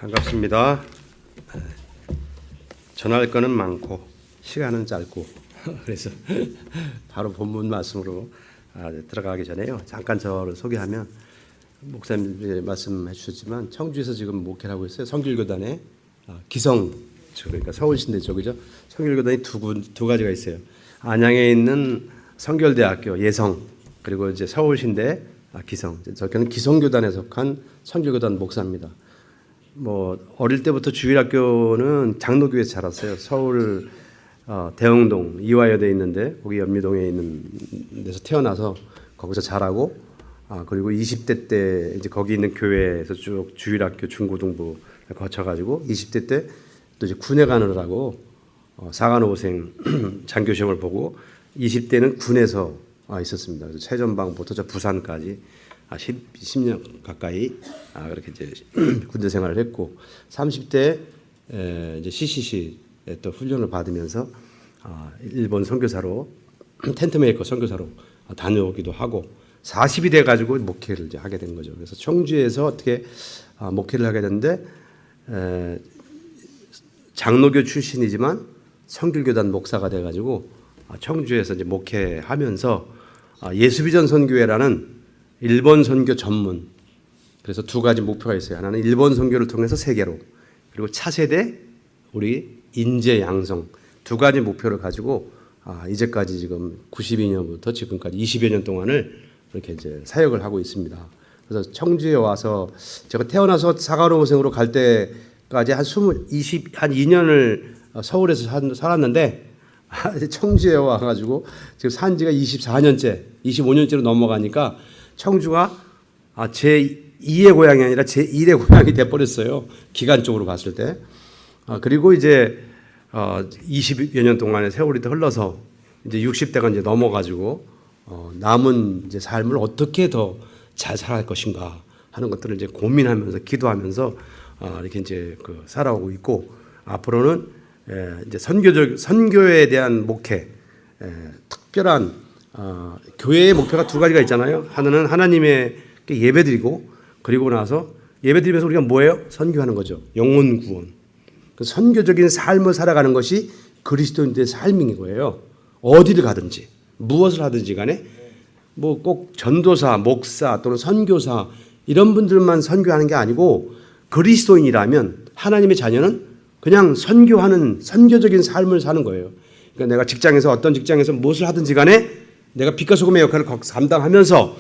반갑습니다. 전할 거는 많고 시간은 짧고 그래서 바로 본문 말씀으로 들어가기 전에요. 잠깐 저를 소개하면 목사님이 말씀해 주셨지만 청주에서 지금 목회를 하고 있어요. 성길교단에 기성 그러니까 서울신대 쪽이죠. 성길교단이 두 가지가 있어요. 안양에 있는 성결대학교 예성 그리고 이제 서울신대 기성. 저는 기성교단에 속한 성길교단 목사입니다. 뭐 어릴 때부터 주일학교는 장로교에서 자랐어요. 서울 대흥동 이화여대에 있는데 거기 연미동에 있는 데서 태어나서 거기서 자라고 그리고 20대 때 이제 거기 있는 교회에서 쭉 주일학교 중고등부 거쳐가지고 20대 때 또 이제 군에 가느라고 사관호생 장교 시험을 보고 20대는 군에서 있었습니다. 그래서 최전방부터 저 부산까지 10년 가까이 그렇게 이제 군대 생활을 했고 30대 이제 CCC에 또 훈련을 받으면서 일본 선교사로 텐트메이커 선교사로 다녀오기도 하고 40이 돼 가지고 목회를 이제 하게 된 거죠. 그래서 청주에서 어떻게 목회를 하게 됐는데 장로교 출신이지만 성길교단 목사가 돼 가지고 청주에서 이제 목회하면서 예수비전 선교회라는 일본 선교 전문 그래서 두 가지 목표가 있어요. 하나는 일본 선교를 통해서 세계로 그리고 차세대 우리 인재 양성 두 가지 목표를 가지고 이제까지 지금 92년부터 지금까지 20여 년 동안을 이렇게 이제 사역을 하고 있습니다. 그래서 청주에 와서 제가 태어나서 사관호생으로 갈 때까지 한 2년을 서울에서 살았는데 청주에 와가지고 지금 산 지가 24년째, 25년째로 넘어가니까 청주가 제 2의 고향이 아니라 제 1의 고향이 돼버렸어요. 기간적으로 봤을 때. 그리고 이제 20여 년 동안의 세월이 흘러서 이제 60대가 이제 넘어가지고 남은 이제 삶을 어떻게 더 잘 살아갈 것인가 하는 것들을 이제 고민하면서 기도하면서 이렇게 이제 살아오고 있고 앞으로는 이제 선교에 대한 목회 특별한 교회의 목표가 두 가지가 있잖아요. 하나는 하나님의 예배드리고 그리고 나서 예배드리면서 우리가 뭐예요? 선교하는 거죠. 영혼 구원. 그 선교적인 삶을 살아가는 것이 그리스도인들의 삶인 거예요. 어디를 가든지 무엇을 하든지 간에 뭐 꼭 전도사, 목사 또는 선교사 이런 분들만 선교하는 게 아니고 그리스도인이라면 하나님의 자녀는 그냥 선교하는 선교적인 삶을 사는 거예요. 그러니까 내가 직장에서 어떤 직장에서 무엇을 하든지 간에 내가 빛과 소금의 역할을 감당하면서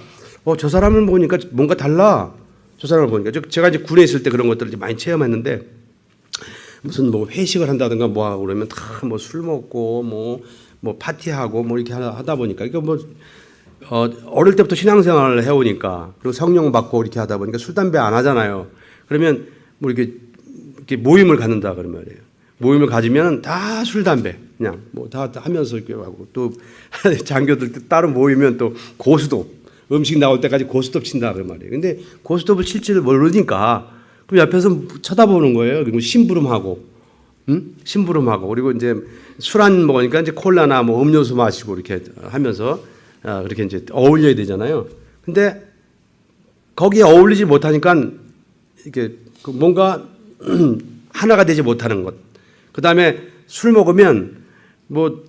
저 사람을 보니까 뭔가 달라. 저 사람을 보니까 제가 이제 군에 있을 때 그런 것들을 이제 많이 체험했는데 무슨 뭐 회식을 한다든가 뭐 하고 그러면 다 뭐 술 먹고 뭐 파티하고 뭐 이렇게 하다 보니까 이거 뭐 어릴 때부터 신앙생활을 해오니까 그리고 성령 받고 이렇게 하다 보니까 술 담배 안 하잖아요. 그러면 뭐 이렇게 모임을 갖는다 그런 말이에요. 모임을 가지면 다 술 담배 그냥 뭐 다 하면서 이렇게 하고 또 장교들 따로 모이면 또 고스톱 음식 나올 때까지 고스톱 친다 그런 말이에요. 근데 고스톱을 칠 줄 모르니까 그럼 옆에서 쳐다보는 거예요. 그리고 심부름하고 심부름하고 그리고 이제 술 안 먹으니까 이제 콜라나 뭐 음료수 마시고 이렇게 하면서 그렇게 이제 어울려야 되잖아요. 근데 거기에 어울리지 못하니까 이렇게 뭔가 하나가 되지 못하는 것. 그 다음에 술 먹으면 뭐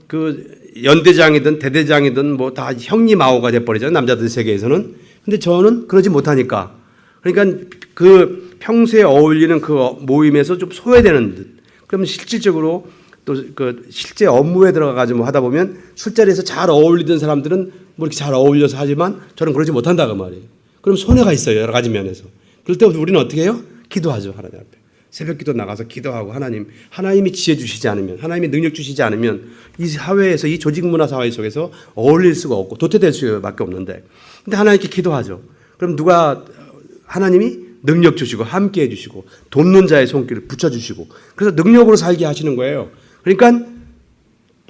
연대장이든 대대장이든 뭐 다 형님아오가 돼버리잖아요. 남자들 세계에서는. 근데 저는 그러지 못하니까. 그러니까 그 평소에 어울리는 그 모임에서 좀 소외되는 듯. 그러면 실질적으로 또 실제 업무에 들어가가지고 하다 보면 술자리에서 잘 어울리던 사람들은 뭐 이렇게 잘 어울려서 하지만 저는 그러지 못한다 그 말이에요. 그럼 손해가 있어요. 여러 가지 면에서. 그럴 때 우리는 어떻게 해요? 기도하죠. 하나님 앞에. 새벽기도 나가서 기도하고 하나님이 지혜 주시지 않으면 하나님이 능력 주시지 않으면 이 사회에서 이 조직 문화 사회 속에서 어울릴 수가 없고 도태될 수밖에 없는데 근데 하나님께 기도하죠. 그럼 하나님이 능력 주시고 함께 해주시고 돕는 자의 손길을 붙여주시고 그래서 능력으로 살게 하시는 거예요. 그러니까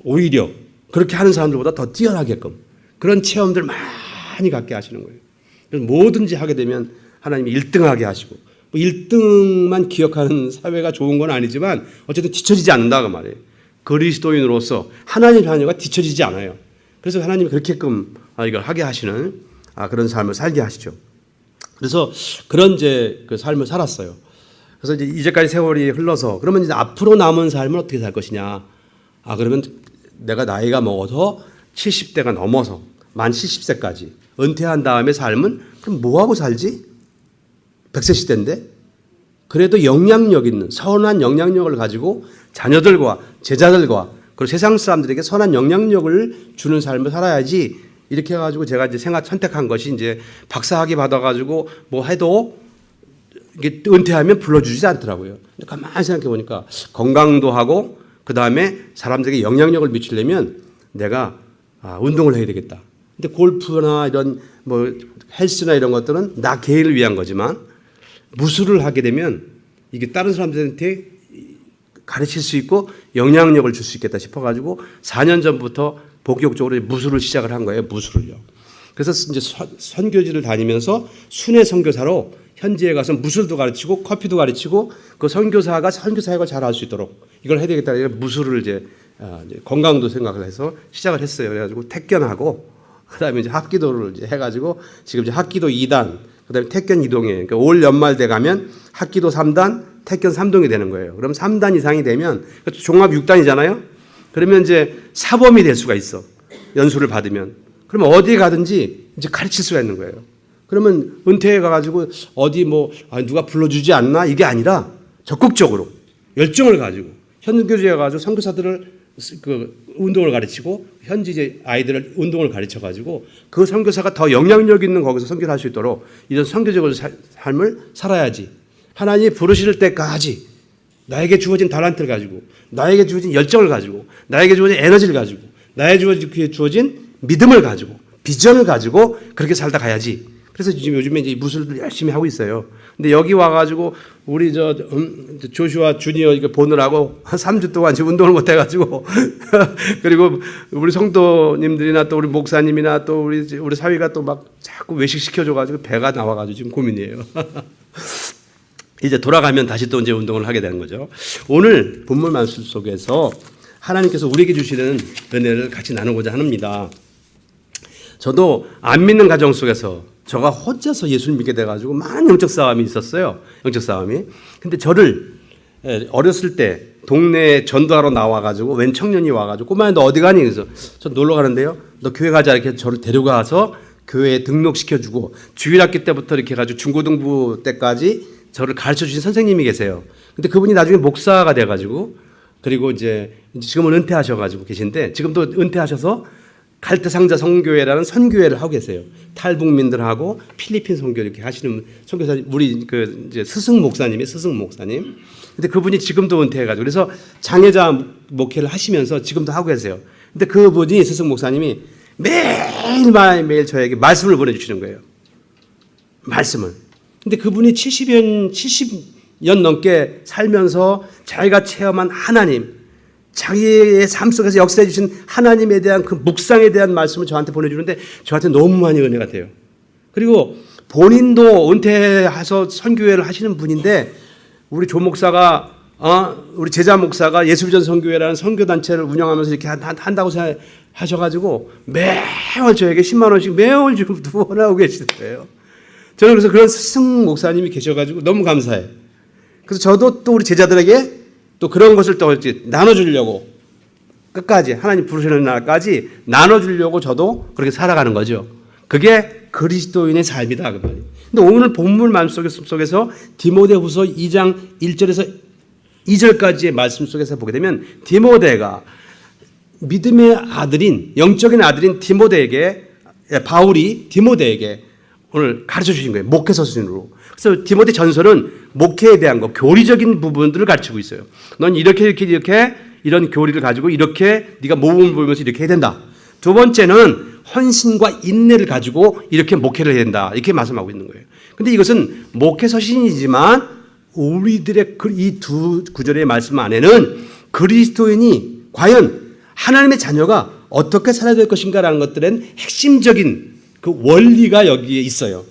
오히려 그렇게 하는 사람들보다 더 뛰어나게끔 그런 체험들 많이 갖게 하시는 거예요. 그래서 뭐든지 하게 되면 하나님이 1등하게 하시고 1등만 기억하는 사회가 좋은 건 아니지만 어쨌든 뒤처지지 않는다 그 말이에요. 그리스도인으로서 하나님 자녀가 뒤처지지 않아요. 그래서 하나님이 그렇게끔 이걸 하게 하시는 그런 삶을 살게 하시죠. 그래서 그런 이제 그 삶을 살았어요. 그래서 이제 이제까지 세월이 흘러서 그러면 이제 앞으로 남은 삶을 어떻게 살 것이냐. 그러면 내가 나이가 먹어서 70대가 넘어서 만 70세까지 은퇴한 다음에 삶은 그럼 뭐 하고 살지? 100세 시대인데 그래도 영향력 있는 선한 영향력을 가지고 자녀들과 제자들과 그리고 세상 사람들에게 선한 영향력을 주는 삶을 살아야지. 이렇게 해가지고 제가 이제 선택한 것이 이제 박사학위 받아가지고 뭐 해도 이게 은퇴하면 불러주지 않더라고요. 근데 가만히 생각해 보니까 건강도 하고 그 다음에 사람들에게 영향력을 미치려면 내가 운동을 해야 되겠다. 근데 골프나 이런 뭐 헬스나 이런 것들은 나 개인을 위한 거지만 무술을 하게 되면 이게 다른 사람들한테 가르칠 수 있고 영향력을 줄 수 있겠다 싶어가지고 4년 전부터 본격적으로 무술을 시작을 한 거예요. 무술을요. 그래서 이제 선교지를 다니면서 순회 선교사로 현지에 가서 무술도 가르치고 커피도 가르치고 그 선교사가 선교 사역을 잘 할 수 있도록 이걸 해야 되겠다. 무술을 이제 건강도 생각을 해서 시작을 했어요. 그래가지고 택견하고 그다음에 이제 합기도를 이제 해가지고 지금 이제 합기도 2단 그다음에 택견 2동에 그러니까 올 연말 돼 가면 합기도 3단 택견 3동이 되는 거예요. 그럼 3단 이상이 되면 종합 6단이잖아요. 그러면 이제 사범이 될 수가 있어. 연수를 받으면. 그러면 어디에 가든지 이제 가르칠 수가 있는 거예요. 그러면 은퇴해 가지고 어디 뭐 누가 불러주지 않나 이게 아니라 적극적으로 열정을 가지고 현교지에 가지고 선교사들을 그 운동을 가르치고 현지 이제 아이들을 운동을 가르쳐 가지고 그 선교사가 더 영향력 있는 거기서 선교를 할 수 있도록 이런 선교적인 삶을 살아야지. 하나님이 부르실 때까지 나에게 주어진 달란트를 가지고 나에게 주어진 열정을 가지고 나에게 주어진 에너지를 가지고 나에게 주어진 믿음을 가지고 비전을 가지고 그렇게 살다 가야지. 그래서 지금 요즘에 이제 무술을 열심히 하고 있어요. 근데 여기 와가지고 우리 조슈아 주니어 이거 보느라고 한 3주 동안 지금 운동을 못 해가지고 그리고 우리 성도님들이나 또 우리 목사님이나 또 우리 사위가 또 막 자꾸 외식시켜줘가지고 배가 나와가지고 지금 고민이에요. 이제 돌아가면 다시 또 이제 운동을 하게 되는 거죠. 오늘 본문 말씀 속에서 하나님께서 우리에게 주시는 은혜를 같이 나누고자 합니다. 저도 안 믿는 가정 속에서 저가 혼자서 예수를 믿게 돼가지고 많은 영적 싸움이 있었어요. 영적 싸움이. 근데 저를 어렸을 때 동네에 전도하러 나와가지고 웬 청년이 와가지고 꼬마야 너 어디 가니? 그래서 저 놀러 가는데요. 너 교회 가자 이렇게 저를 데려가서 교회에 등록시켜주고 주일학기 때부터 이렇게 해가지고 중고등부 때까지 저를 가르쳐 주신 선생님이 계세요. 근데 그분이 나중에 목사가 돼가지고 그리고 이제 지금은 은퇴하셔가지고 계신데 지금도 은퇴하셔서 갈대상자 선교회라는 선교회를 하고 계세요. 탈북민들하고 필리핀 선교 이렇게 하시는 선교사님 우리 그 이제 스승 목사님. 근데 그분이 지금도 은퇴해가지고 그래서 장애자 목회를 하시면서 지금도 하고 계세요. 근데 그분이 스승 목사님이 매일 저에게 말씀을 보내주시는 거예요. 말씀을. 근데 그분이 70년 넘게 살면서 자기가 체험한 하나님, 자기의 삶 속에서 역사해 주신 하나님에 대한 그 묵상에 대한 말씀을 저한테 보내주는데 저한테 너무 많이 은혜가 돼요. 그리고 본인도 은퇴해서 선교회를 하시는 분인데 우리 조 목사가 우리 제자 목사가 예수비전 선교회라는 선교단체를 운영하면서 이렇게 한다고 하셔가지고 매월 저에게 10만 원씩 매월 지금 후원하고 계시대요. 저는 그래서 그런 스승 목사님이 계셔가지고 너무 감사해요. 그래서 저도 또 우리 제자들에게 또 그런 것을 또 나눠주려고 끝까지 하나님 부르시는 날까지 나눠주려고 저도 그렇게 살아가는 거죠. 그게 그리스도인의 삶이다 그 말이에요. 근데 오늘 본문 말씀 속에서 디모데후서 2장 1절에서 2절까지의 말씀 속에서 보게 되면 디모데가 믿음의 아들인 영적인 아들인 바울이 디모데에게 오늘 가르쳐 주신 거예요. 목회 서신으로. 그래서 디모데 전서는 목회에 대한 거, 교리적인 부분들을 가르치고 있어요. 넌 이렇게 이런 교리를 가지고 이렇게 네가 모범을 보이면서 이렇게 해야 된다. 두 번째는 헌신과 인내를 가지고 이렇게 목회를 해야 된다. 이렇게 말씀하고 있는 거예요. 근데 이것은 목회 서신이지만 우리들의 이 두 구절의 말씀 안에는 그리스도인이 과연 하나님의 자녀가 어떻게 살아야 될 것인가라는 것들은 핵심적인 그 원리가 여기에 있어요.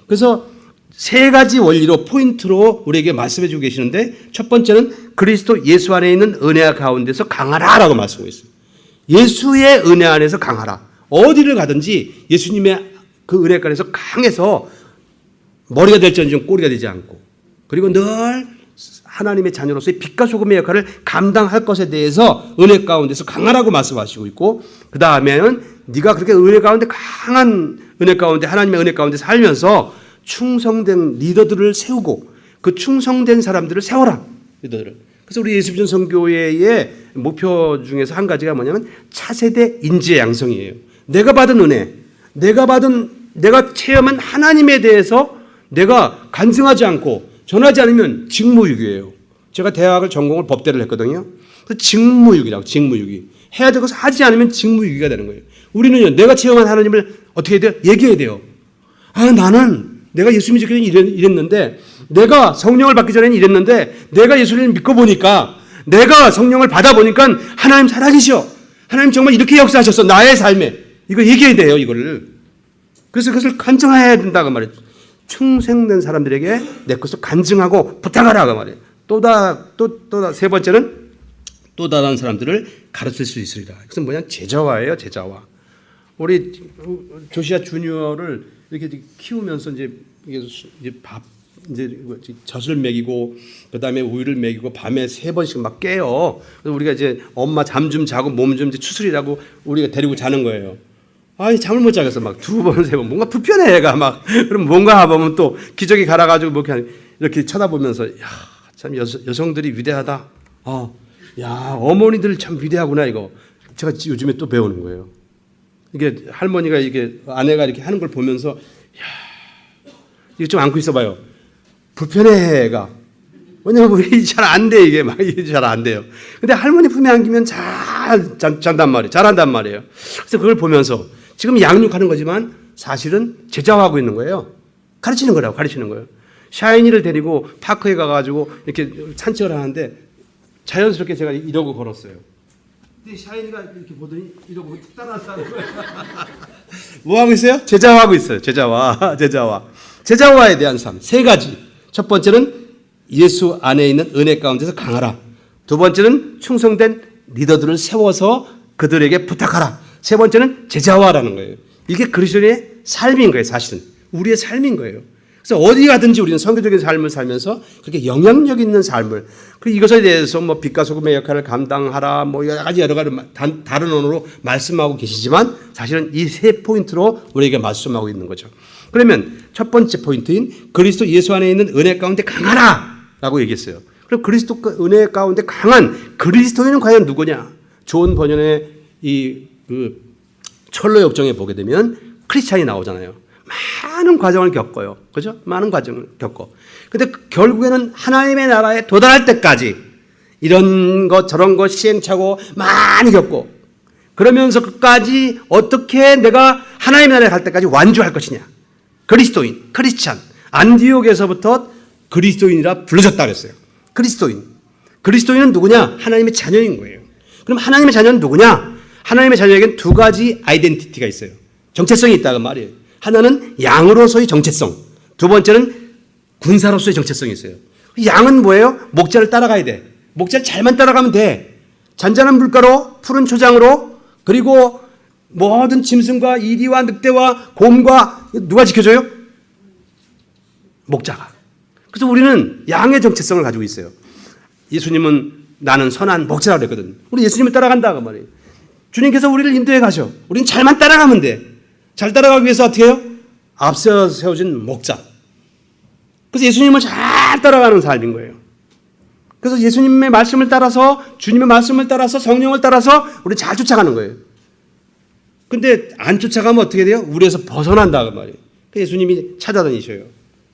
그래서 세 가지 원리로 포인트로 우리에게 말씀해 주고 계시는데 첫 번째는 그리스도 예수 안에 있는 은혜 가운데서 강하라라고 말씀하고 있어요. 예수의 은혜 안에서 강하라. 어디를 가든지 예수님의 그 은혜 안에서 강해서 머리가 될지언정 꼬리가 되지 않고 그리고 늘 하나님의 자녀로서의 빛과 소금의 역할을 감당할 것에 대해서 은혜 가운데서 강하라고 말씀하시고 있고, 그 다음에는 네가 그렇게 은혜 가운데 강한 은혜 가운데 하나님의 은혜 가운데 살면서 충성된 리더들을 세우고 그 충성된 사람들을 세워라. 리더들을. 그래서 우리 예수비전 선교회의 목표 중에서 한 가지가 뭐냐면 차세대 인재 양성이에요. 내가 받은 은혜, 내가 체험한 하나님에 대해서 내가 간증하지 않고 전하지 않으면 직무유기예요. 제가 대학을 전공을 법대를 했거든요. 그래서 직무유기라고, 직무유기. 해야 되고 하지 않으면 직무유기가 되는 거예요. 우리는요, 내가 체험한 하나님을 어떻게 해야 돼요? 얘기해야 돼요. 나는 내가 예수 믿기 전에 이랬는데, 내가 성령을 받기 전에는 이랬는데, 내가 예수를 믿고 보니까, 내가 성령을 받아보니까 하나님 살아계셔. 하나님 정말 이렇게 역사하셨어. 나의 삶에. 이거 얘기해야 돼요, 이거를. 그래서 그것을 간증해야 된다고 말이에요. 충성된 사람들에게 내 것을 간증하고 부탁하라고 말이에요. 세 번째는 또 다른 사람들을 가르칠 수 있으리라. 그것은 뭐냐? 제자화예요, 제자화. 우리 조시아 주니어를 이렇게 키우면서 이제 젖을 먹이고 그다음에 우유를 먹이고 밤에 3번씩 막 깨요. 그래서 우리가 이제 엄마 잠 좀 자고 몸 좀 추스리라고 우리가 데리고 자는 거예요. 잠을 못 자겠어. 막 2번, 3번. 뭔가 불편해, 애가 막. 그럼 뭔가 보면 또 기저귀 갈아가지고 뭐 이렇게 쳐다보면서, 참 여성들이 위대하다. 어머니들 참 위대하구나, 이거. 제가 요즘에 또 배우는 거예요. 이게 할머니가 아내가 이렇게 하는 걸 보면서, 이거 좀 안고 있어봐요. 불편해, 애가. 왜냐면 우리 잘 안 돼, 이게. 막 잘 안 돼요. 근데 할머니 품에 안기면 잔단 말이에요. 잘한단 말이에요. 그래서 그걸 보면서 지금 양육하는 거지만 사실은 제자화하고 있는 거예요. 가르치는 거라고, 가르치는 거예요. 샤이니를 데리고 파크에 가가지고 이렇게 산책을 하는데 자연스럽게 제가 이러고 걸었어요. 근데 샤이니가 이렇게 보더니 이러고 따라하는 거예요. 뭐 하고 있어요? 제자화하고 있어요. 제자화. 제자화에 대한 삶. 3가지. 첫 번째는 예수 안에 있는 은혜 가운데서 강하라. 2번째는 충성된 리더들을 세워서 그들에게 부탁하라. 3번째는 제자화라는 거예요. 이게 그리스도인의 삶인 거예요, 사실은. 우리의 삶인 거예요. 그래서 어디 가든지 우리는 선교적인 삶을 살면서 그렇게 영향력 있는 삶을, 그리고 이것에 대해서 뭐 빛과 소금의 역할을 감당하라, 뭐 여러 가지 다른 언어로 말씀하고 계시지만 사실은 이 3포인트로 우리에게 말씀하고 있는 거죠. 그러면 첫 번째 포인트인 그리스도 예수 안에 있는 은혜 가운데 강하라 라고 얘기했어요. 그럼 그리스도 은혜 가운데 강한 그리스도인은 과연 누구냐? 좋은 번연의 철로 역정에 보게 되면 크리스찬이 나오잖아요. 많은 과정을 겪어요. 그죠? 많은 과정을 겪어. 근데 결국에는 하나님의 나라에 도달할 때까지 이런 것 저런 것 시행착오 많이 겪고, 그러면서 끝까지 어떻게 내가 하나님의 나라에 갈 때까지 완주할 것이냐. 그리스도인, 크리스찬. 안디옥에서부터 그리스도인이라 불러졌다 그랬어요. 그리스도인은 누구냐? 하나님의 자녀인 거예요. 그럼 하나님의 자녀는 누구냐? 하나님의 자녀에게는 2가지 아이덴티티가 있어요. 정체성이 있다고 말이에요. 하나는 양으로서의 정체성, 2번째는 군사로서의 정체성이 있어요. 양은 뭐예요? 목자를 따라가야 돼. 목자를 잘만 따라가면 돼. 잔잔한 물가로, 푸른 초장으로, 그리고 모든 짐승과 이리와 늑대와 곰과 누가 지켜줘요? 목자가. 그래서 우리는 양의 정체성을 가지고 있어요. 예수님은 나는 선한 목자라고 그랬거든. 우리 예수님을 따라간다고 말이에요. 주님께서 우리를 인도해 가셔. 우리는 잘만 따라가면 돼. 잘 따라가기 위해서 어떻게 해요? 앞서 세워진 목자. 그래서 예수님을 잘 따라가는 삶인 거예요. 그래서 예수님의 말씀을 따라서, 주님의 말씀을 따라서, 성령을 따라서 우리 잘 쫓아가는 거예요. 근데 안 쫓아가면 어떻게 돼요? 우리에서 벗어난다고 말이에요. 예수님이 찾아다니셔요.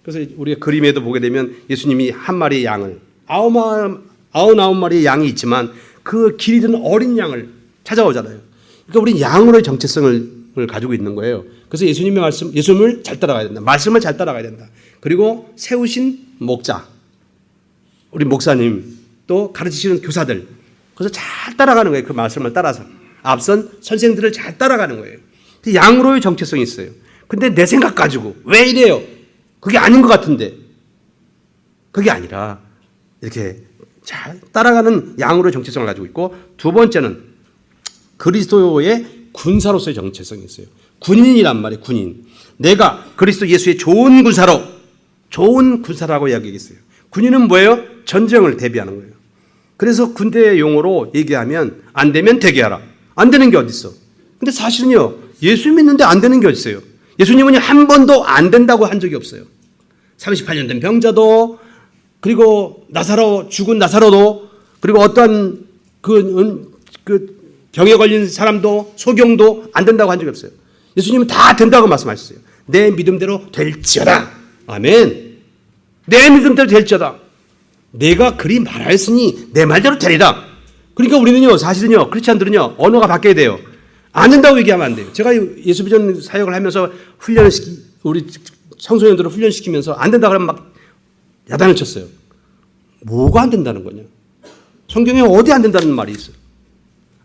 그래서 우리가 그림에도 보게 되면 예수님이 한 마리의 양을, 99마리의 양이 있지만 그 길 잃은 어린 양을 찾아오잖아요. 그러니까 우리 양으로의 정체성을 가지고 있는 거예요. 그래서 예수님의 말씀, 예수님을 잘 따라가야 된다. 말씀을 잘 따라가야 된다. 그리고 세우신 목자, 우리 목사님, 또 가르치시는 교사들, 그래서 잘 따라가는 거예요. 그 말씀을 따라서. 앞선 선생들을 잘 따라가는 거예요. 양으로의 정체성이 있어요. 근데 내 생각 가지고 왜 이래요? 그게 아닌 것 같은데. 그게 아니라 이렇게 잘 따라가는 양으로의 정체성을 가지고 있고, 2번째는 그리스도의 군사로서의 정체성이 있어요. 군인이란 말이에요. 군인. 내가 그리스도 예수의 좋은 군사라고 이야기했어요. 군인은 뭐예요? 전쟁을 대비하는 거예요. 그래서 군대 용어로 얘기하면 안 되면 되게 하라. 안 되는 게 어디 있어? 근데 사실은요, 예수 믿는데 안 되는 게 어디 있어요? 예수님은 한 번도 안 된다고 한 적이 없어요. 38년 된 병자도, 그리고 죽은 나사로도, 그리고 어떠한 그 병에 걸린 사람도, 소경도 안 된다고 한 적이 없어요. 예수님은 다 된다고 말씀하셨어요. 내 믿음대로 될지어다. 아멘. 내 믿음대로 될지어다. 내가 그리 말하였으니 내 말대로 되리라. 그러니까 우리는요, 사실은요, 크리스찬들은요, 언어가 바뀌어야 돼요. 안 된다고 얘기하면 안 돼요. 제가 예수비전 사역을 하면서 우리 청소년들을 훈련시키면서 안 된다 그러면 막 야단을 쳤어요. 뭐가 안 된다는 거냐? 성경에 어디 안 된다는 말이 있어요?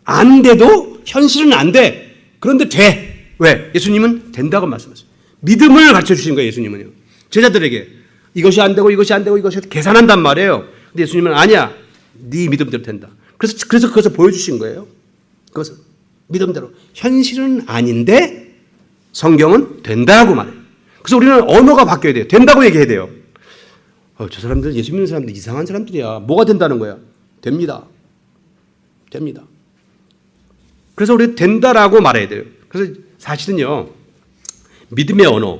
안 돼도 현실은 안 돼. 그런데 돼. 왜? 예수님은 된다고 말씀하셨어요. 믿음을 가르쳐 주신 거예요, 예수님은요. 제자들에게 이것이 안 되고 이것이 안 되고 이것이 계산한단 말이에요. 근데 예수님은 아니야. 네 믿음대로 된다. 그래서 그것을 보여주신 거예요. 그것을 믿음대로. 현실은 아닌데 성경은 된다고 말해요. 그래서 우리는 언어가 바뀌어야 돼요. 된다고 얘기해야 돼요. 저 사람들, 예수 믿는 사람들 이상한 사람들이야. 뭐가 된다는 거야? 됩니다. 됩니다. 그래서 우리 된다라고 말해야 돼요. 그래서 사실은요, 믿음의 언어,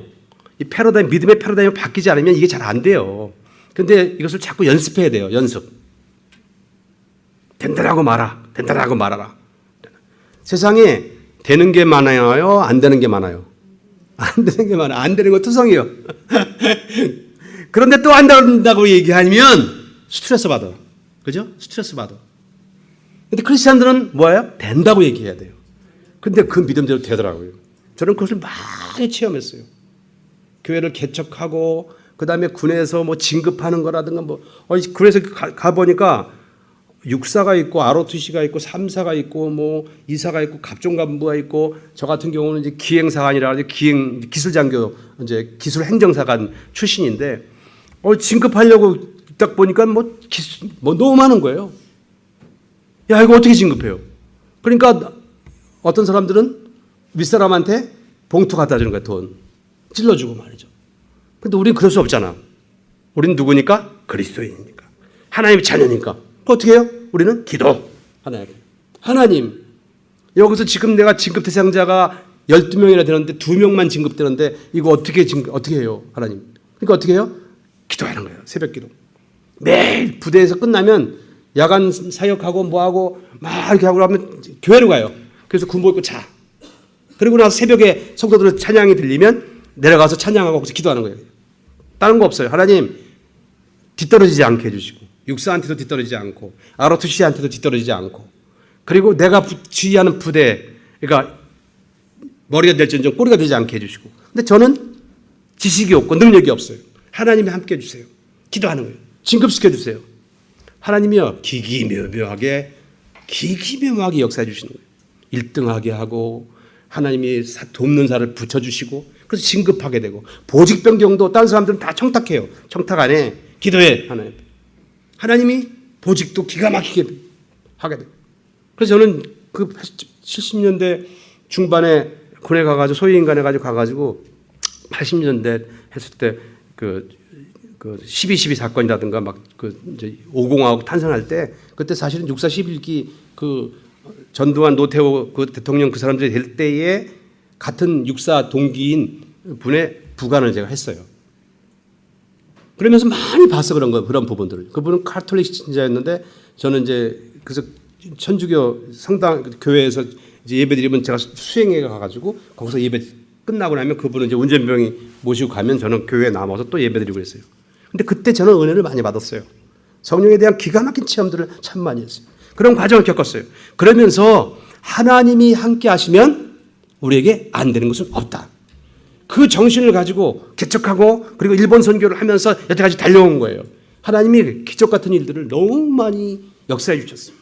믿음의 패러다임이 바뀌지 않으면 이게 잘 안 돼요. 그런데 이것을 자꾸 연습해야 돼요. 연습. 된다라고 말아. 된다라고 말하라. 세상에 되는 게 많아요? 안 되는 게 많아요? 안 되는 게 많아요. 안 되는 거 투성이요. 그런데 또 안 된다고 얘기하면 스트레스 받아. 그죠? 스트레스 받아. 근데 크리스찬들은 뭐예요? 된다고 얘기해야 돼요. 근데 그 믿음대로 되더라고요. 저는 그것을 많이 체험했어요. 교회를 개척하고, 그 다음에 군에서 뭐 진급하는 거라든가 군에서 가보니까 육사가 있고, ROTC가 있고, 3사가 있고, 뭐, 2사가 있고, 갑종간부가 있고, 저 같은 경우는 이제 기행사관이라 기술장교, 이제 기술행정사관 출신인데, 진급하려고 딱 보니까 뭐 너무 많은 거예요. 야, 이거 어떻게 진급해요? 그러니까 어떤 사람들은 윗사람한테 봉투 갖다 주는 거야, 돈. 찔러주고 말이죠. 근데 우리는 그럴 수 없잖아. 우리는 누구니까? 그리스도인이니까. 하나님의 자녀니까. 어떻게 해요? 우리는 기도. 하나님. 여기서 지금 내가 진급 대상자가 12명이나 되는데 2명만 진급되는데 이거 어떻게 해요? 하나님. 그러니까 어떻게 해요? 기도하는 거예요. 새벽 기도. 매일 부대에서 끝나면 야간 사역하고 뭐하고 막 이렇게 하고 하면 교회로 가요. 그래서 군복 입고 자. 그리고 나서 새벽에 성도들 찬양이 들리면 내려가서 찬양하고 거기서 기도하는 거예요. 다른 거 없어요. 하나님 뒤떨어지지 않게 해주시고, 육사한테도 뒤떨어지지 않고, ROTC한테도 뒤떨어지지 않고, 그리고 내가 지휘하는 부대, 그러니까 머리가 될지언정 꼬리가 되지 않게 해주시고. 근데 저는 지식이 없고 능력이 없어요. 하나님이 함께 해주세요. 기도하는 거예요. 진급시켜주세요. 하나님이요, 기기묘묘하게 역사해 주시는 거예요. 1등하게 하고, 하나님이 돕는 자를 붙여주시고, 그래서 진급하게 되고, 보직 변경도 다른 사람들은 다 청탁해요. 청탁 안 해. 기도해. 하나님이 보직도 기가 막히게 하게 돼요. 그래서 저는 그 70년대 중반에 군에 가가지고 소위인간에 가가지고 80년대 했을 때 그 12.12 사건이라든가 이제 5공화국 탄생할 때, 그때 사실은 육사 11기 그 전두환 노태우 그 대통령 그 사람들이 될 때에 같은 육사 동기인 분의 부관을 제가 했어요. 그러면서 많이 봤어, 그런 부분들을. 그분은 카톨릭 신자였는데 저는 이제 그래서 천주교 성당 교회에서 이제 예배드리면 제가 수행회 가가지고 거기서 예배 끝나고 나면 그분은 이제 운전병이 모시고 가면 저는 교회에 남아서 또 예배드리고 그랬어요. 근데 그때 저는 은혜를 많이 받았어요. 성령에 대한 기가 막힌 체험들을 참 많이 했어요. 그런 과정을 겪었어요. 그러면서 하나님이 함께 하시면 우리에게 안 되는 것은 없다. 그 정신을 가지고 개척하고 그리고 일본 선교를 하면서 여태까지 달려온 거예요. 하나님이 기적 같은 일들을 너무 많이 역사해 주셨어요.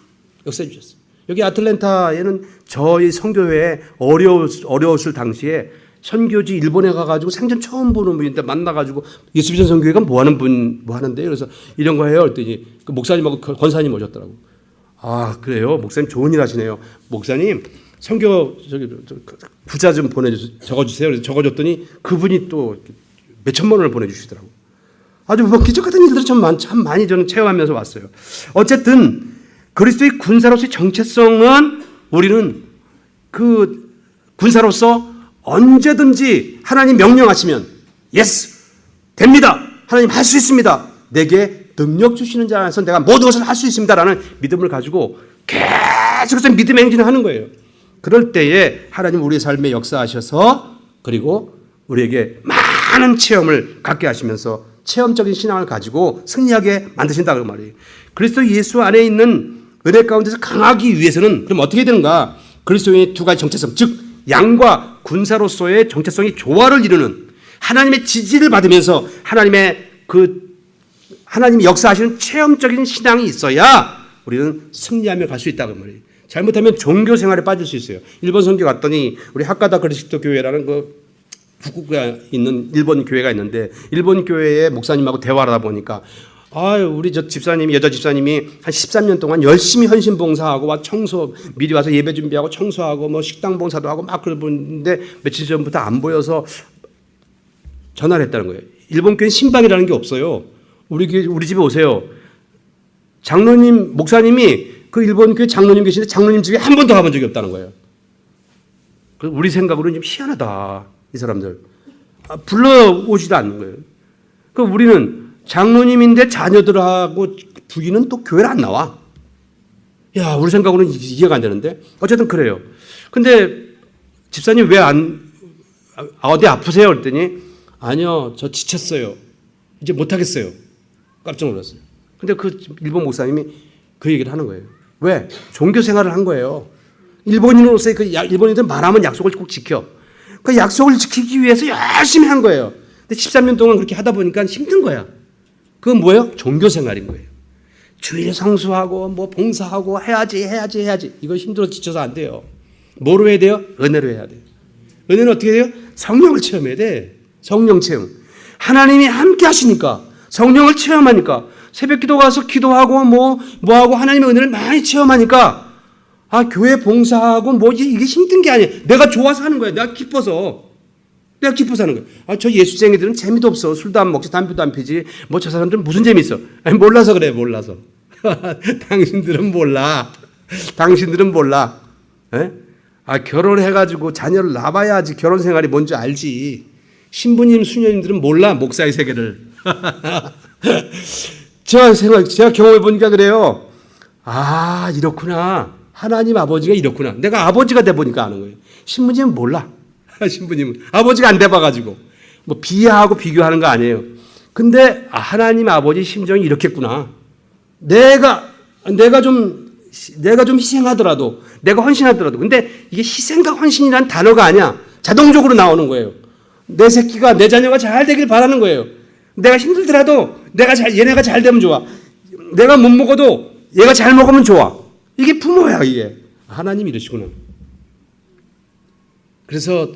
여기 아틀랜타에는 저희 선교회에 어려웠을 당시에 선교지 일본에 가가지고 생전 처음 보는 분인데 만나가지고 예수비전 선교회가 뭐 하는데요? 그래서 이런 거 해요. 그랬더니 그 목사님하고 권사님 오셨더라고. 아, 그래요? 목사님 좋은 일 하시네요. 목사님 선교 부자 좀 적어주세요. 그래서 적어줬더니 그분이 또 몇천만 원을 보내주시더라고. 아주 뭐 기적 같은 일들을 참 많이 저는 체험하면서 왔어요. 어쨌든 그리스도의 군사로서의 정체성은 우리는 그 군사로서 언제든지 하나님 명령하시면 예스 됩니다. 하나님 할 수 있습니다. 내게 능력 주시는 자 안에서 내가 모든 것을 할 수 있습니다라는 믿음을 가지고 계속해서 믿음의 행진을 하는 거예요. 그럴 때에 하나님 우리의 삶에 역사하셔서 그리고 우리에게 많은 체험을 갖게 하시면서 체험적인 신앙을 가지고 승리하게 만드신다 그 말이에요. 그리스도 예수 안에 있는 은혜 가운데서 강하기 위해서는 그럼 어떻게 되는가? 그리스도의 두 가지 정체성, 즉 양과 군사로서의 정체성이 조화를 이루는 하나님의 지지를 받으면서 하나님이 역사하시는 체험적인 신앙이 있어야 우리는 승리하며 갈 수 있다고 말이에요. 잘못하면 종교 생활에 빠질 수 있어요. 일본 선교 갔더니 우리 하카다 그리스도 교회라는 그 북구에 있는 일본 교회가 있는데 일본 교회의 목사님하고 대화를 하다 보니까 우리 저 집사님이 여자 집사님이 한 13년 동안 열심히 헌신 봉사하고 와 청소 미리 와서 예배 준비하고 청소하고 뭐 식당 봉사도 하고 막 그러는데 며칠 전부터 안 보여서 전화를 했다는 거예요. 일본 교회는 신방이라는 게 없어요. 우리 집에 오세요. 장로님 목사님이 그 일본 교회 장로님 계신데 장로님 집에 한 번도 가본 적이 없다는 거예요. 우리 생각으로는 좀 희한하다. 이 사람들 불러오지도 않는 거예요. 그 우리는 장로님인데 자녀들하고 부인은 또 교회를 안 나와. 야, 우리 생각으로는 이해가 안 되는데 어쨌든 그래요. 근데 집사님 왜 어디 아프세요? 그랬더니 아니요, 저 지쳤어요. 이제 못 하겠어요. 깜짝 놀랐어요. 근데 그 일본 목사님이 그 얘기를 하는 거예요. 왜? 종교 생활을 한 거예요. 일본인으로서의 그 일본인들 말하면 약속을 꼭 지켜. 그 약속을 지키기 위해서 열심히 한 거예요. 근데 13년 동안 그렇게 하다 보니까 힘든 거야. 그건 뭐예요? 종교 생활인 거예요. 주일 성수하고 뭐 봉사하고 해야지. 이거 힘들어 지쳐서 안 돼요. 뭐로 해야 돼요? 은혜로 해야 돼요. 은혜는 어떻게 돼요? 성령을 체험해야 돼. 성령 체험. 하나님이 함께 하시니까 성령을 체험하니까 새벽 기도 가서 기도하고 뭐하고 하나님의 은혜를 많이 체험하니까 교회 봉사하고 이게 힘든 게 아니에요. 내가 좋아서 하는 거예요. 내가 기뻐서 하는 거예요. 저 예수쟁이들은 재미도 없어. 술도 안 먹지, 담배도 안 피지. 저 사람들은 무슨 재미 있어? 아니, 몰라서 그래, 몰라서. 당신들은 몰라. 에? 결혼해가지고 자녀를 낳아야지 결혼 생활이 뭔지 알지. 신부님, 수녀님들은 몰라, 목사의 세계를. 제가 경험해보니까 그래요. 이렇구나. 하나님 아버지가 이렇구나. 내가 아버지가 돼보니까 아는 거예요. 신부님은 몰라. 신부님은 아버지가 안 돼봐가지고 비하하고 비교하는 거 아니에요. 근데 하나님 아버지 심정이 이렇겠구나. 내가 좀 희생하더라도 내가 헌신하더라도 근데 이게 희생과 헌신이라는 단어가 아니야. 자동적으로 나오는 거예요. 내 새끼가 내 자녀가 잘 되길 바라는 거예요. 내가 힘들더라도 얘네가 잘 되면 좋아. 내가 못 먹어도 얘가 잘 먹으면 좋아. 이게 부모야 이게. 하나님이 이러시구나. 그래서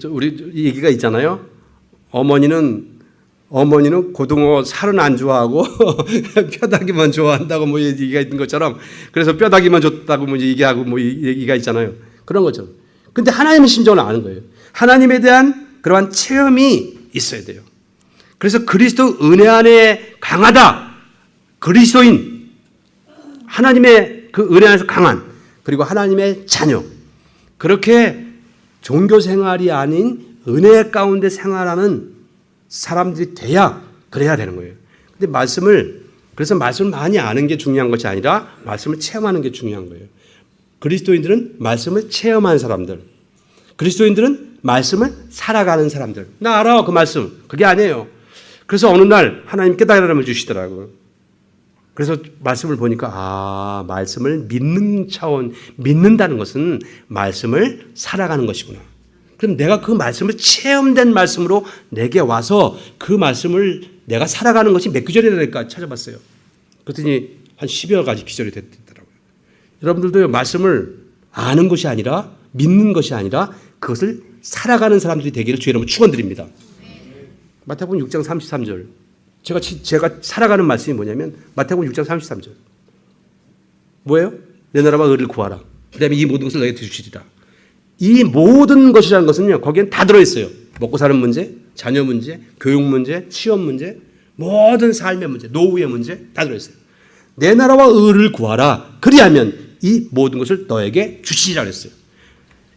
우리 얘기가 있잖아요. 어머니는 고등어 살은 안 좋아하고 뼈다귀만 좋아한다고 얘기가 있는 것처럼 그래서 뼈다귀만 좋다고 얘기하고 얘기가 있잖아요. 그런 것처럼. 근데 하나님의 심정을 아는 거예요. 하나님에 대한 그러한 체험이 있어야 돼요. 그래서 그리스도 은혜 안에 강하다. 그리스도인 하나님의 그 은혜 안에서 강한 그리고 하나님의 자녀 그렇게 종교 생활이 아닌 은혜 가운데 생활하는 사람들이 그래야 되는 거예요. 근데 말씀을 많이 아는 게 중요한 것이 아니라 말씀을 체험하는 게 중요한 거예요. 그리스도인들은 말씀을 체험한 사람들, 그리스도인들은 말씀을 살아가는 사람들. 나 알아 그 말씀. 그게 아니에요. 그래서 어느 날 하나님 깨달음을 주시더라고요. 그래서 말씀을 보니까 말씀을 믿는다는 것은 말씀을 살아가는 것이구나. 그럼 내가 그 말씀을 체험된 말씀으로 내게 와서 그 말씀을 내가 살아가는 것이 몇 구절이나 될까 찾아봤어요. 그랬더니 한 10여 가지 기절이 됐더라고요. 여러분들도 말씀을 아는 것이 아니라 믿는 것이 아니라 그것을 살아가는 사람들이 되기를 주의 이름으로 축원드립니다. 마태복음 6장 33절. 제가 살아가는 말씀이 뭐냐면 마태복음 6장 33절. 뭐예요? 내 나라와 의를 구하라. 그다음에 이 모든 것을 너에게 주시리라. 이 모든 것이라는 것은요. 거기엔 다 들어있어요. 먹고 사는 문제, 자녀 문제, 교육 문제, 취업 문제, 모든 삶의 문제, 노후의 문제 다 들어있어요. 내 나라와 의를 구하라. 그리하면 이 모든 것을 너에게 주시리라 그랬어요.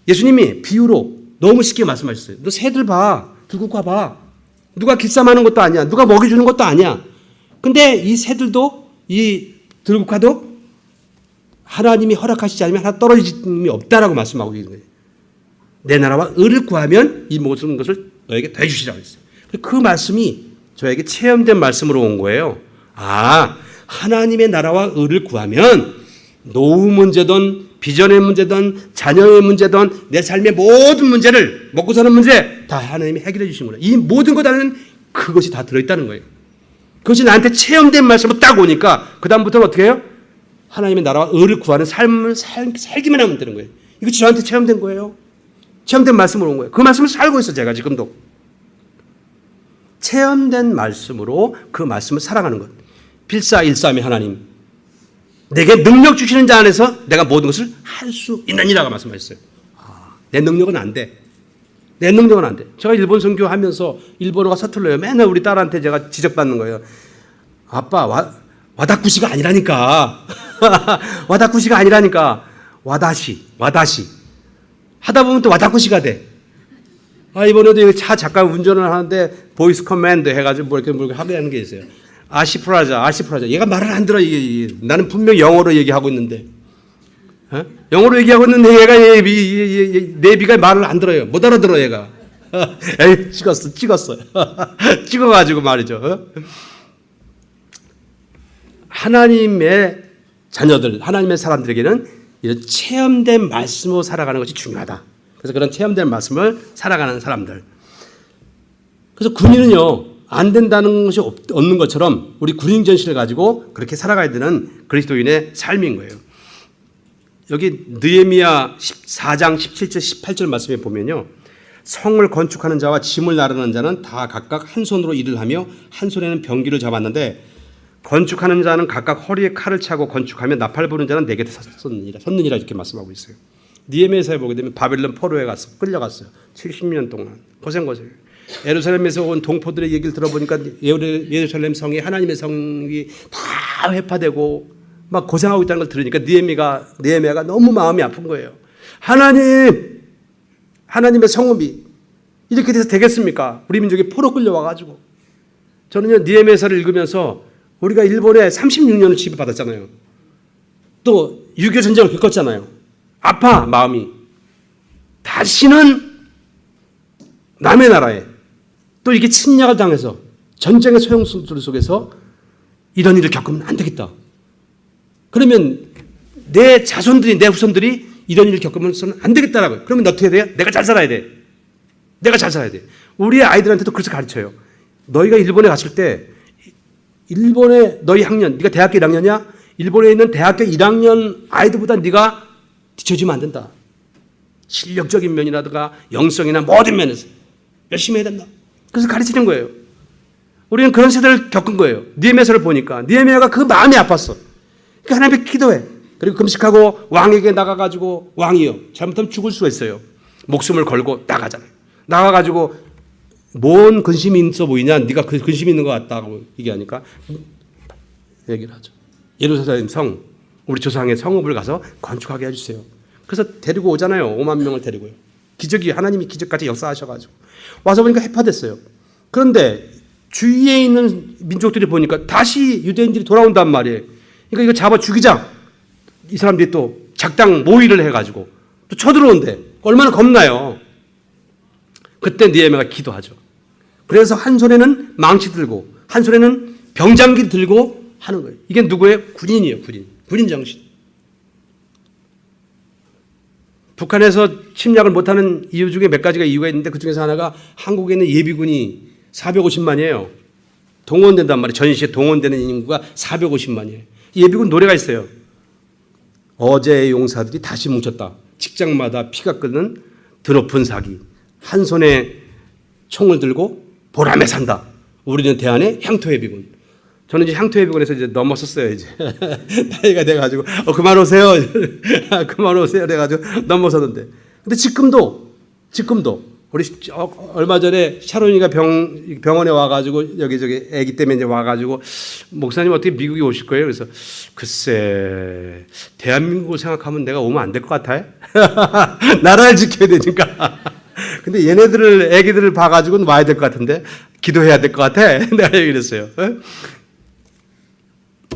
예수님이 비유로 너무 쉽게 말씀하셨어요. 너 새들 봐. 들고 가봐. 누가 길쌈하는 것도 아니야. 누가 먹이 주는 것도 아니야. 근데 이 새들도 이 들고 가도 하나님이 허락하시지 않으면 하나 떨어짐이 없다라고 말씀하고 있는 거예요. 내 나라와 의를 구하면 이 모든 것을 너에게 더 해주시라고 했어요. 그 말씀이 저에게 체험된 말씀으로 온 거예요. 아, 하나님의 나라와 의를 구하면 노후 문제든 비전의 문제든 자녀의 문제든 내 삶의 모든 문제를 먹고 사는 문제 다 하나님이 해결해 주시는구나. 이 모든 것 안에는 그것이 다 들어있다는 거예요. 그것이 나한테 체험된 말씀으로 딱 오니까 그 다음부터는 어떻게 해요? 하나님의 나라와 의를 구하는 삶을 살기만 하면 되는 거예요. 이거 저한테 체험된 거예요. 체험된 말씀으로 온 거예요. 그 말씀을 살고 있어요. 제가 지금도. 체험된 말씀으로 그 말씀을 살아가는 것. 필사일삼의 하나님. 내게 능력 주시는 자 안에서 내가 모든 것을 할 수 있느니라고 말씀하셨어요. 내 능력은 안 돼. 내 능력은 안 돼. 제가 일본 선교하면서 일본어가 서툴러요. 맨날 우리 딸한테 제가 지적받는 거예요. 아빠 와다쿠시가 아니라니까. 와다쿠시가 아니라니까. 와다시 하다 보면 또 와다쿠시가 돼. 이번에도 차 잠깐 운전을 하는데 보이스 커맨드 해가지고 뭐 이렇게 하게 하는 게 있어요. 아시프라자. 얘가 말을 안 들어. 나는 분명 영어로 얘기하고 있는데. 영어로 얘기하고 있는데 얘가 내비가 말을 안 들어요. 못 알아들어 얘가. 에이, 찍었어요. 찍어가지고 말이죠. 하나님의 자녀들, 하나님의 사람들에게는 이런 체험된 말씀으로 살아가는 것이 중요하다. 그래서 그런 체험된 말씀을 살아가는 사람들. 그래서 군인은요, 안 된다는 것이 없는 것처럼 우리 군인 정신을 가지고 그렇게 살아가야 되는 그리스도인의 삶인 거예요. 여기 느헤미야 14장 17절 18절 말씀에 보면요. 성을 건축하는 자와 짐을 나르는 자는 다 각각 한 손으로 일을 하며 한 손에는 병기를 잡았는데 건축하는 자는 각각 허리에 칼을 차고 건축하며 나팔 부는 자는 내 곁에 섰느니라 이렇게 말씀하고 있어요. 느헤미야서에 보게 되면 바벨론 포로에 가서 끌려갔어요. 70년 동안 고생고생. 예루살렘에서 온 동포들의 얘기를 들어보니까 예루살렘 성이 하나님의 성이 다 회파되고 막 고생하고 있다는 걸 들으니까 느헤미야가 너무 마음이 아픈 거예요. 하나님의 성읍이 이렇게 돼서 되겠습니까? 우리 민족이 포로 끌려와가지고. 저는요, 느헤미야서를 읽으면서 우리가 일본에 36년을 지배받았잖아요. 또 6.25 전쟁을 겪었잖아요. 아파 마음이. 다시는 남의 나라에 또 이게 침략을 당해서 전쟁의 소용돌이 속에서 이런 일을 겪으면 안 되겠다. 그러면 내 자손들이, 내 후손들이 이런 일을 겪으면서는 안 되겠다라고요. 그러면 어떻게 돼요? 내가 잘 살아야 돼. 우리 아이들한테도 그렇게 가르쳐요. 너희가 일본에 갔을 때 일본의 너희 학년, 네가 대학교 1학년이야? 일본에 있는 대학교 1학년 아이들보다 네가 뒤처지면 안 된다. 실력적인 면이라든가 영성이나 모든 면에서 열심히 해야 된다. 그래서 가르치는 거예요. 우리는 그런 세대를 겪은 거예요. 느헤미야서를 보니까 느헤미야가 그 마음이 아팠어. 그러니까 하나님께 기도해. 그리고 금식하고 왕에게 나가가지고 왕이요. 잘못하면 죽을 수가 있어요. 목숨을 걸고 나가잖아요. 나가가지고 뭔 근심이 있어 보이냐? 네가 그 근심이 있는 것 같다고 얘기하니까 얘기를 하죠. 예루살렘 성, 우리 조상의 성읍을 가서 건축하게 해주세요. 그래서 데리고 오잖아요. 5만 명을 데리고요. 기적이 하나님이 기적까지 역사하셔가지고 와서 보니까 해파됐어요. 그런데 주위에 있는 민족들이 보니까 다시 유대인들이 돌아온단 말이에요. 그러니까 이거 잡아 죽이자. 이 사람들이 또 작당 모의를 해가지고 또 쳐들어온대. 얼마나 겁나요. 그때 느헤미야가 기도하죠. 그래서 한 손에는 망치 들고 한 손에는 병장기 들고 하는 거예요. 이게 누구예요? 군인이에요. 군인 정신. 북한에서 침략을 못하는 이유 중에 몇 가지가 이유가 있는데 그중에서 하나가 한국에 있는 예비군이 450만이에요. 동원된단 말이에요. 전시에 동원되는 인구가 450만이에요. 예비군 노래가 있어요. 어제의 용사들이 다시 뭉쳤다. 직장마다 피가 끓는 드높은 사기. 한 손에 총을 들고 보람에 산다. 우리는 대한의 향토예비군. 저는 이제 향토예비군에서 이제 넘어섰어요. 이제 나이가 돼가지고 그만 오세요. 그만 오세요. 그래가지고 넘어섰는데. 근데 지금도 우리 얼마 전에 샤론이가 병원에 와가지고 여기저기 아기 때문에 이제 와가지고 목사님 어떻게 미국에 오실 거예요? 그래서 글쎄 대한민국을 생각하면 내가 오면 안 될 것 같아. 나라를 지켜야 되니까. 근데 얘네들을 아기들을 봐가지고는 와야 될 것 같은데 기도해야 될 것 같아. 내가 얘기를 했어요.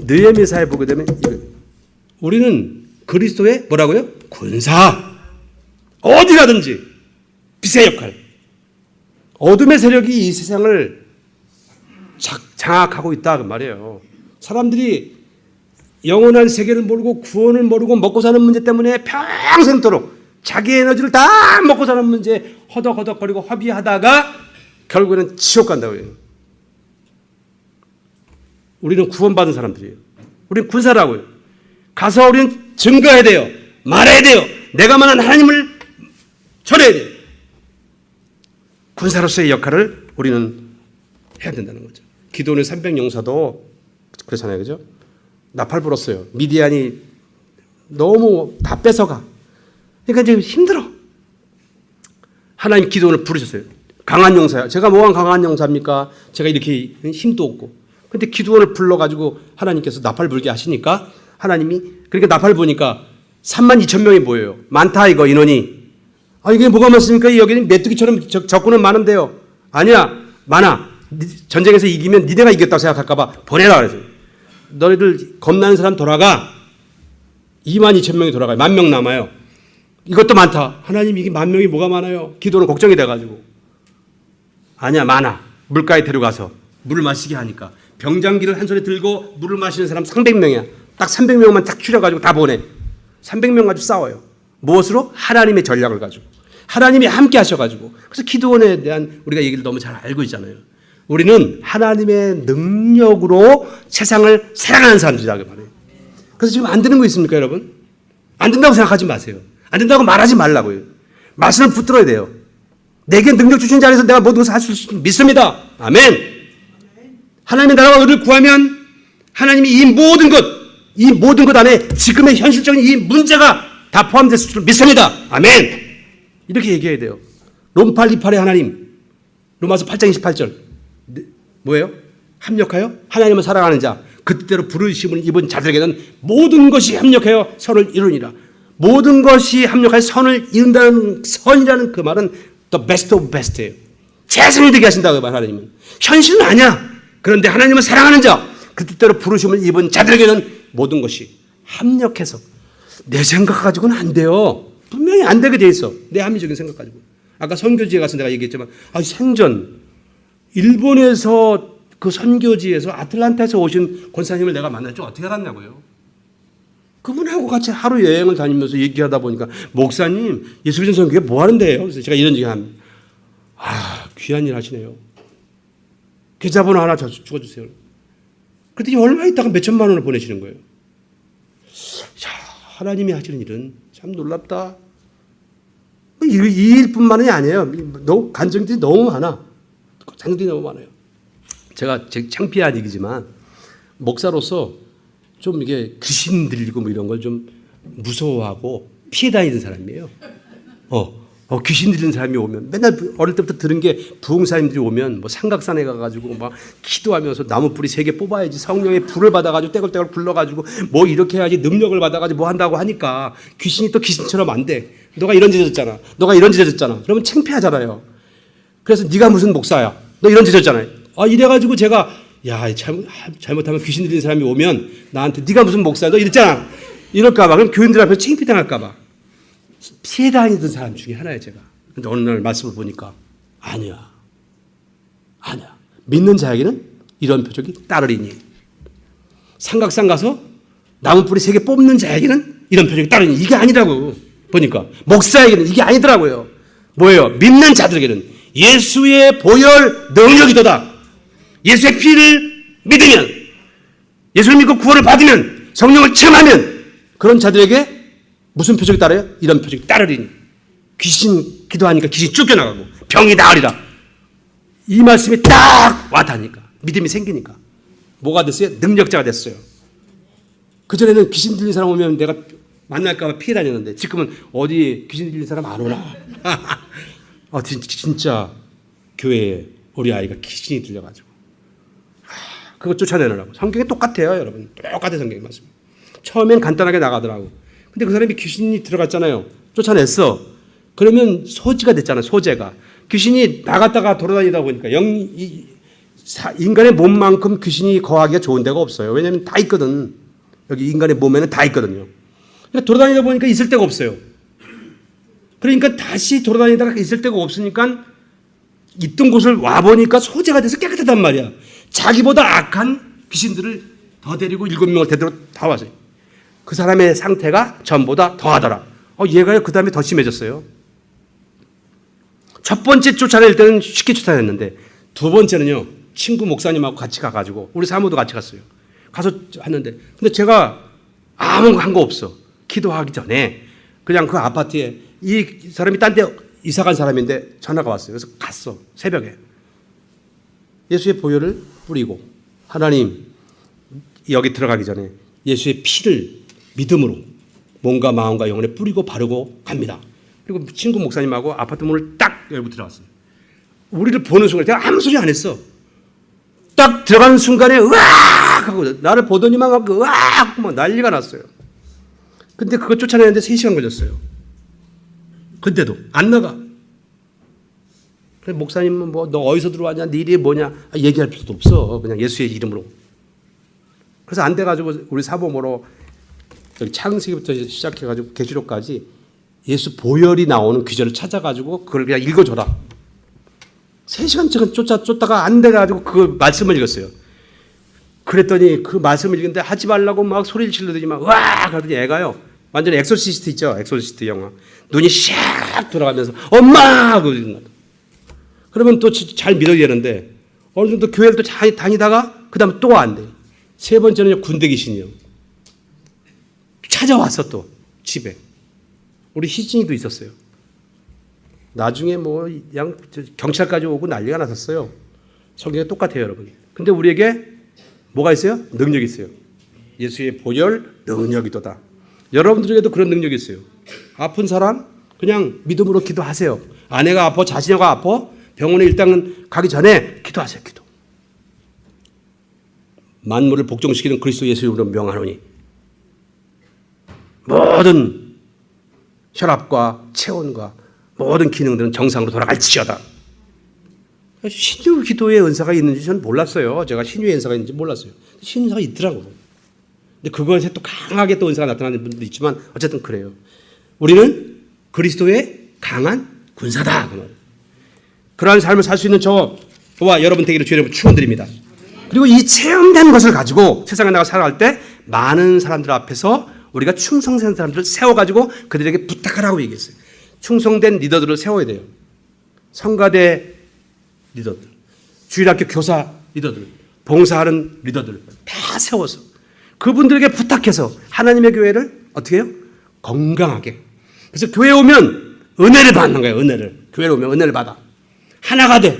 느헤미야서에 보게 되면 우리는 그리스도의 뭐라고요? 군사. 어디 가든지 빛의 역할. 어둠의 세력이 이 세상을 장악하고 있다 그 말이에요. 사람들이 영원한 세계를 모르고 구원을 모르고 먹고 사는 문제 때문에 평생도록 자기 에너지를 다 먹고 사는 문제에 허덕허덕거리고 허비하다가 결국에는 지옥 간다고요. 우리는 구원받은 사람들이에요. 우리는 군사라고요. 가서 우리는 증거해야 돼요. 말해야 돼요. 내가 만난 하나님을 전해야 돼요. 군사로서의 역할을 우리는 해야 된다는 거죠. 기도원의 300용사도 그렇잖아요. 그죠? 나팔 불었어요. 미디안이 너무 다 뺏어가. 그러니까 지금 힘들어. 하나님 기도원을 부르셨어요. 강한 용사야. 제가 뭐가 강한 용사입니까? 제가 이렇게 힘도 없고. 근데 기도원을 불러가지고 하나님께서 나팔 불게 하시니까 하나님이 그러니까 나팔 보니까 32,000명이 모여요. 많다 이거 인원이. 아 이게 뭐가 많습니까? 여기는 메뚜기처럼 적군은 많은데요. 아니야 많아. 전쟁에서 이기면 니네가 이겼다고 생각할까 봐 보내라 그랬어요. 너희들 겁나는 사람 돌아가. 22,000명이 돌아가요. 10,000명 남아요. 이것도 많다. 하나님 이게 10,000명이 뭐가 많아요? 기도는 걱정이 돼가지고. 아니야 많아. 물가에 데려가서 물을 마시게 하니까 병장기를 한 손에 들고 물을 마시는 사람 300명이야. 딱 300명만 딱 추려가지고 다 보내. 300명 가지고 싸워요. 무엇으로? 하나님의 전략을 가지고. 하나님이 함께 하셔가지고. 그래서 기도원에 대한 우리가 얘기를 너무 잘 알고 있잖아요. 우리는 하나님의 능력으로 세상을 사랑하는 사람들이다 그 말이에요. 그래서 지금 안 되는 거 있습니까 여러분? 안 된다고 생각하지 마세요. 안 된다고 말하지 말라고요. 말씀을 붙들어야 돼요. 내게 능력 주신 자리에서 내가 모든 것을 할 수 있습니다. 믿습니다. 아멘. 하나님의 나라와 의를 구하면 하나님이 이 모든 것 안에 지금의 현실적인 이 문제가 다 포함됐을 줄 믿습니다. 아멘. 이렇게 얘기해야 돼요. 롬팔 28의 하나님. 로마서 8장 28절. 뭐예요? 합력하여 하나님을 사랑하는 자. 그 뜻대로 부르심을 입은 자들에게는 모든 것이 합력하여 선을 이루니라. 모든 것이 합력하여 선을 이룬다는 선이라는 그 말은 the best of best예요. 최선을 되게 하신다 그 말 하나님은. 현실은 아니야. 그런데 하나님을 사랑하는 자. 그 뜻대로 부르심을 입은 자들에게는 모든 것이 합력해서 내 생각 가지고는 안 돼요. 분명히 안 되게 돼 있어. 내 합리적인 생각 가지고. 아까 선교지에 가서 내가 얘기했지만 생전 일본에서 그 선교지에서 아틀란타에서 오신 권사님을 내가 만났죠. 어떻게 알았냐고요. 그분하고 같이 하루 여행을 다니면서 얘기하다 보니까 목사님 예수비전 선교회 뭐 하는데요? 그래서 제가 이런 얘기 합니다. 귀한 일 하시네요. 계좌번호 하나 주어주세요. 그랬더니 얼마 있다가 몇 천만 원을 보내시는 거예요. 하나님이 하시는 일은 참 놀랍다. 이 일뿐만이 아니에요. 간증들이 너무 많아. 간증들이 너무 많아요. 제가 창피한 얘기지만 목사로서 좀 이게 귀신 들리고 뭐 이런 걸 좀 무서워하고 피해 다니는 사람이에요. 귀신 들리는 사람이 오면 맨날 어릴 때부터 들은 게 부흥사님들이 오면 뭐 삼각산에 가가지고 막 기도하면서 나무 뿌리 3개 뽑아야지 성령의 불을 받아가지고 떼굴떼굴 불러가지고 뭐 이렇게 해야지 능력을 받아가지고 뭐 한다고 하니까 귀신이 또 귀신처럼 안 돼. 너가 이런 짓 했잖아. 너가 이런 짓 했잖아. 그러면 창피하잖아요. 그래서 네가 무슨 목사야. 너 이런 짓 했잖아요. 이래가지고 제가 잘못하면 귀신 들리는 사람이 오면 나한테 네가 무슨 목사야. 너 이랬잖아. 이럴까봐. 그럼 교인들 앞에 창피당할까봐. 피해 다니던 사람 중에 하나예요, 제가. 근데 어느 날 말씀을 보니까 아니야. 믿는 자에게는 이런 표적이 따르리니. 삼각산 가서 나무뿌리 3개 뽑는 자에게는 이런 표적이 따르니. 이게 아니라고 보니까. 목사에게는 이게 아니더라고요. 뭐예요? 믿는 자들에게는 예수의 보혈 능력이도다. 예수의 피를 믿으면, 예수를 믿고 구원을 받으면, 성령을 체험하면 그런 자들에게 무슨 표적이 따라요? 이런 표적이 따르리니. 귀신 기도하니까 귀신 쫓겨나가고 병이 나으리라. 이 말씀이 딱 와닿으니까 믿음이 생기니까 뭐가 됐어요? 능력자가 됐어요. 그전에는 귀신 들린 사람 오면 내가 만날까 봐 피해 다녔는데 지금은 어디 귀신 들린 사람 안 오나. 진짜 교회에 우리 아이가 귀신이 들려가지고 그거 쫓아내느라고. 성경에 똑같아요, 여러분. 똑같은 성경의 말씀. 처음엔 간단하게 나가더라고. 근데 그 사람이 귀신이 들어갔잖아요. 쫓아냈어. 그러면 소지가 됐잖아요. 소재가. 귀신이 나갔다가 돌아다니다 보니까 인간의 몸만큼 귀신이 거하기가 좋은 데가 없어요. 왜냐하면 다 있거든. 여기 인간의 몸에는 다 있거든요. 그러니까 돌아다니다 보니까 있을 데가 없어요. 그러니까 다시 돌아다니다가 있을 데가 없으니까 있던 곳을 와보니까 소재가 돼서 깨끗하단 말이야. 자기보다 악한 귀신들을 더 데리고 7명을 데리고 다 왔어요. 그 사람의 상태가 전보다 더하더라. 얘가요 그 다음에 더 심해졌어요. 첫 번째 쫓아낼 때는 쉽게 쫓아냈는데 두 번째는요 친구 목사님하고 같이 가가지고 우리 사모도 같이 갔어요. 가서 하는데 근데 제가 아무 한 거 없어. 기도하기 전에 그냥 그 아파트에 이 사람이 딴 데 이사 간 사람인데 전화가 왔어요. 그래서 갔어. 새벽에. 예수의 보혈을 뿌리고 하나님 여기 들어가기 전에 예수의 피를 믿음으로 몸과 마음과 영혼에 뿌리고 바르고 갑니다. 그리고 친구 목사님하고 아파트 문을 딱 열고 들어갔어요. 우리를 보는 순간 내가 아무 소리 안 했어. 딱 들어가는 순간에 으악 하고 나를 보더니만 막 으악 하고 난리가 났어요. 근데 그거 쫓아내는데 3시간 걸렸어요. 근데도 안 나가. 그래 목사님은 뭐 너 어디서 들어왔냐, 네 일이 뭐냐 얘기할 필요도 없어. 그냥 예수의 이름으로. 그래서 안 돼가지고 우리 사모모로 창세기부터 시작해가지고 계시록까지 예수 보혈이 나오는 귀절을 찾아가지고 그걸 그냥 읽어줘라. 3시간째 쫓다가 안 돼가지고 그 말씀을 읽었어요. 그랬더니 그 말씀을 읽는데 하지 말라고 막 소리를 질러더니 막 와 그러더니 애가요 완전 엑소시스트 있죠. 엑소시스트 영화. 눈이 샥 돌아가면서 엄마 그러면 또 잘 믿어야 되는데 어느 정도 교회를 또 잘 다니다가 그 다음에 또 안 돼. 세 번째는 군대 귀신이요. 찾아왔어 또 집에. 우리 희진이도 있었어요. 나중에 뭐 그냥 경찰까지 오고 난리가 났었어요. 성경이 똑같아요 여러분. 근데 우리에게 뭐가 있어요? 능력이 있어요. 예수의 보혈 능력이도다. 여러분들에게도 그런 능력이 있어요. 아픈 사람 그냥 믿음으로 기도하세요. 아내가 아파 자신이 아파 병원에 일단 가기 전에 기도하세요. 기도. 만물을 복종시키는 그리스도 예수 이름으로 명하노니 모든 혈압과 체온과 모든 기능들은 정상으로 돌아갈지어다. 신유 기도의 은사가 있는지 저는 몰랐어요. 제가 신유의 은사가 있는지 몰랐어요. 신유 은사가 있더라고요. 근데 그것에 또 강하게 또 은사가 나타나는 분도 있지만 어쨌든 그래요. 우리는 그리스도의 강한 군사다. 그러한 삶을 살 수 있는 저와 여러분 되기를 주의 이름으로 축원드립니다. 그리고 이 체험된 것을 가지고 세상에 나가 살아갈 때 많은 사람들 앞에서 우리가 충성된 사람들을 세워가지고 그들에게 부탁하라고 얘기했어요. 충성된 리더들을 세워야 돼요. 성가대 리더들, 주일학교 교사 리더들, 봉사하는 리더들 다 세워서 그분들에게 부탁해서 하나님의 교회를 어떻게 해요? 건강하게. 그래서 교회에 오면 은혜를 받는 거예요. 은혜를. 교회에 오면 은혜를 받아. 하나가 돼.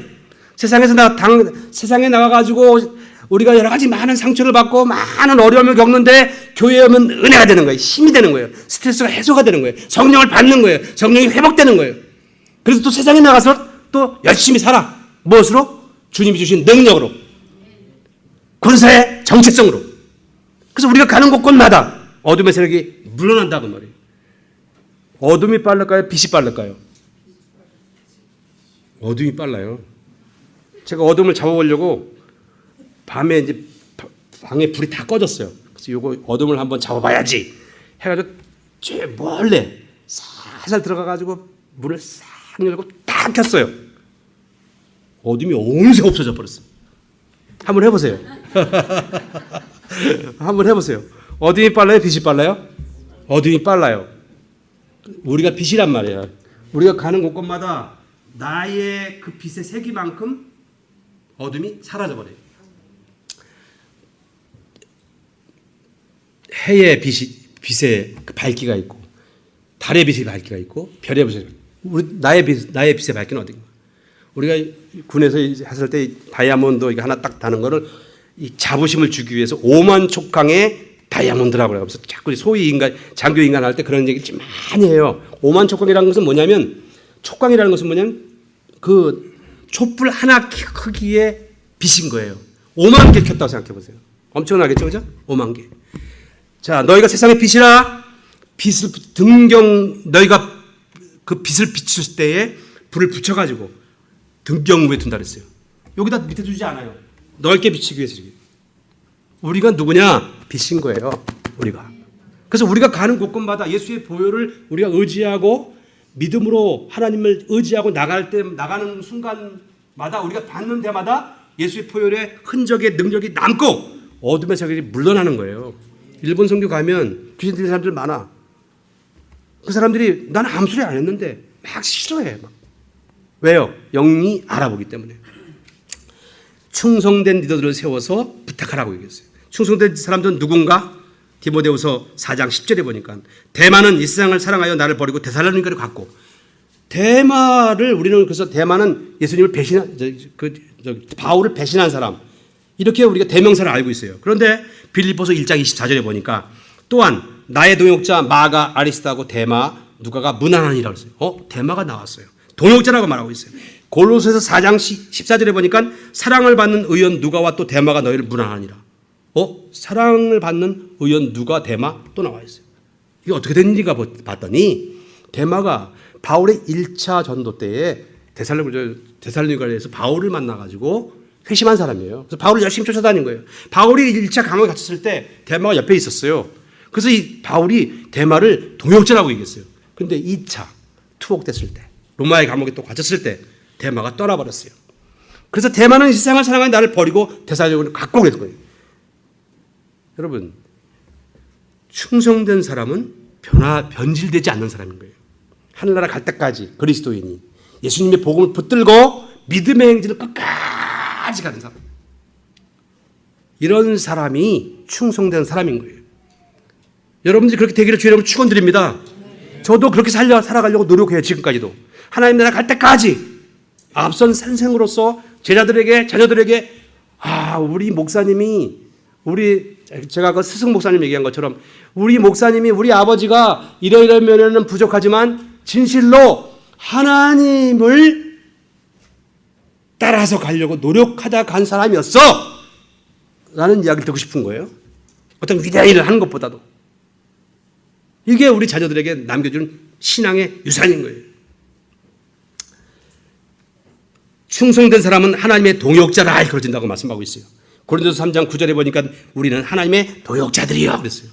세상에 나가가지고 우리가 여러 가지 많은 상처를 받고 많은 어려움을 겪는데 교회에 오면 은혜가 되는 거예요. 힘이 되는 거예요. 스트레스가 해소가 되는 거예요. 성령을 받는 거예요. 성령이 회복되는 거예요. 그래서 또 세상에 나가서 또 열심히 살아. 무엇으로? 주님이 주신 능력으로. 군사의 정체성으로. 그래서 우리가 가는 곳곳마다 어둠의 세력이 물러난다고 말이에요. 어둠이 빠를까요? 빛이 빠를까요? 어둠이 빨라요. 제가 어둠을 잡아보려고 밤에 이제 방에 불이 다 꺼졌어요. 그래서 이거 어둠을 한번 잡아봐야지 해가지고 제 몰래 살살 들어가가지고 문을 싹 열고 딱 켰어요. 어둠이 온새 없어져 버렸어. 한번 해보세요. 한번 해보세요. 어둠이 빨라요? 빛이 빨라요? 어둠이 빨라요. 우리가 빛이란 말이에요. 우리가 가는 곳곳마다 나의 그 빛의 세기만큼 어둠이 사라져버려요. 해의 빛의 밝기가 있고 달의 빛의 밝기가 있고 별의 빛의 나의 빛의 밝기는 어딘가. 우리가 군에서 했을 때 다이아몬드 이거 하나 딱 다는 거를 이 자부심을 주기 위해서 5만 촉강의 다이아몬드라고 그래요. 그래서 자꾸 소위 장교 인간 할 때 그런 얘기를 많이 해요. 5만 촉강이라는 것은 뭐냐면 촉강이라는 것은 뭐냐면 그 촛불 하나 크기의 빛인 거예요. 5만 개 켰다고 생각해 보세요. 엄청나겠죠, 그죠? 5만 개. 자, 너희가 세상의 빛이라. 빛을 너희가 그 빛을 비출 때에 불을 붙여가지고 등경 위에 둔다 그랬어요. 여기다 밑에 두지 않아요. 넓게 비치기 위해서. 우리가 누구냐? 빛인 거예요. 우리가. 그래서 우리가 가는 곳곳마다 예수의 보혈을 우리가 의지하고 믿음으로 하나님을 의지하고 나가는 순간마다 우리가 받는 데마다 예수의 보혈의 흔적의 능력이 남고 어둠의 세력이 물러나는 거예요. 일본 선교 가면 귀신 들린 사람들 많아. 그 사람들이 나는 아무 소리 안 했는데 막 싫어해. 막. 왜요? 영이 알아보기 때문에. 충성된 리더들을 세워서 부탁하라고 얘기했어요. 충성된 사람들은 누군가? 디모데후서 4장 10절에 보니까 대마는 이 세상을 사랑하여 나를 버리고 데살로니가를 갔고, 대마를 우리는 그래서 대마는 예수님을 바울을 배신한 사람, 이렇게 우리가 대명사를 알고 있어요. 그런데 빌립보서 1장 24절에 보니까 또한 나의 동역자 마가 아리스타하고 대마 누가가 무난하니라고 했어요. 대마가 나왔어요. 동역자라고 말하고 있어요. 골로새서 4장 14절에 보니까 사랑을 받는 의원 누가와 또 대마가 너희를 무난하니라. 사랑을 받는 의원 누가 대마 또 나와 있어요. 이게 어떻게 됐는지가 봤더니 대마가 바울의 1차 전도 때에 데살로니가에서 바울을 만나가지고 회심한 사람이에요. 그래서 바울을 열심히 쫓아다닌 거예요. 바울이 1차 감옥에 갇혔을 때 대마가 옆에 있었어요. 그래서 이 바울이 대마를 동역자라고 얘기했어요. 근데 2차 투옥됐을 때, 로마의 감옥에 또 갇혔을 때 대마가 떠나버렸어요. 그래서 대마는 이 세상을 사랑하는 나를 버리고 데살로니가를 갖고 오게 된 거예요. 여러분, 충성된 사람은 변질되지 않는 사람인 거예요. 하늘나라 갈 때까지 그리스도인이 예수님의 복음을 붙들고 믿음의 행진을 끝까지 가는 사람, 이런 사람이 충성된 사람인 거예요. 여러분들이 그렇게 되기를 주의 이름으로 축원드립니다. 저도 그렇게 살아가려고 노력해요. 지금까지도 하나님 나라 갈 때까지 앞선 선생으로서 자녀들에게 우리 목사님이 제가 그 스승 목사님 얘기한 것처럼 우리 목사님이 우리 아버지가 이러이러한 면에는 부족하지만 진실로 하나님을 따라서 가려고 노력하다 간 사람이었어 라는 이야기를 듣고 싶은 거예요. 어떤 위대한 일을 하는 것보다도. 이게 우리 자녀들에게 남겨준 신앙의 유산인 거예요. 충성된 사람은 하나님의 동역자라 그러진다고 말씀하고 있어요. 고린도서 3장 9절에 보니까 우리는 하나님의 동역자들이요 그랬어요.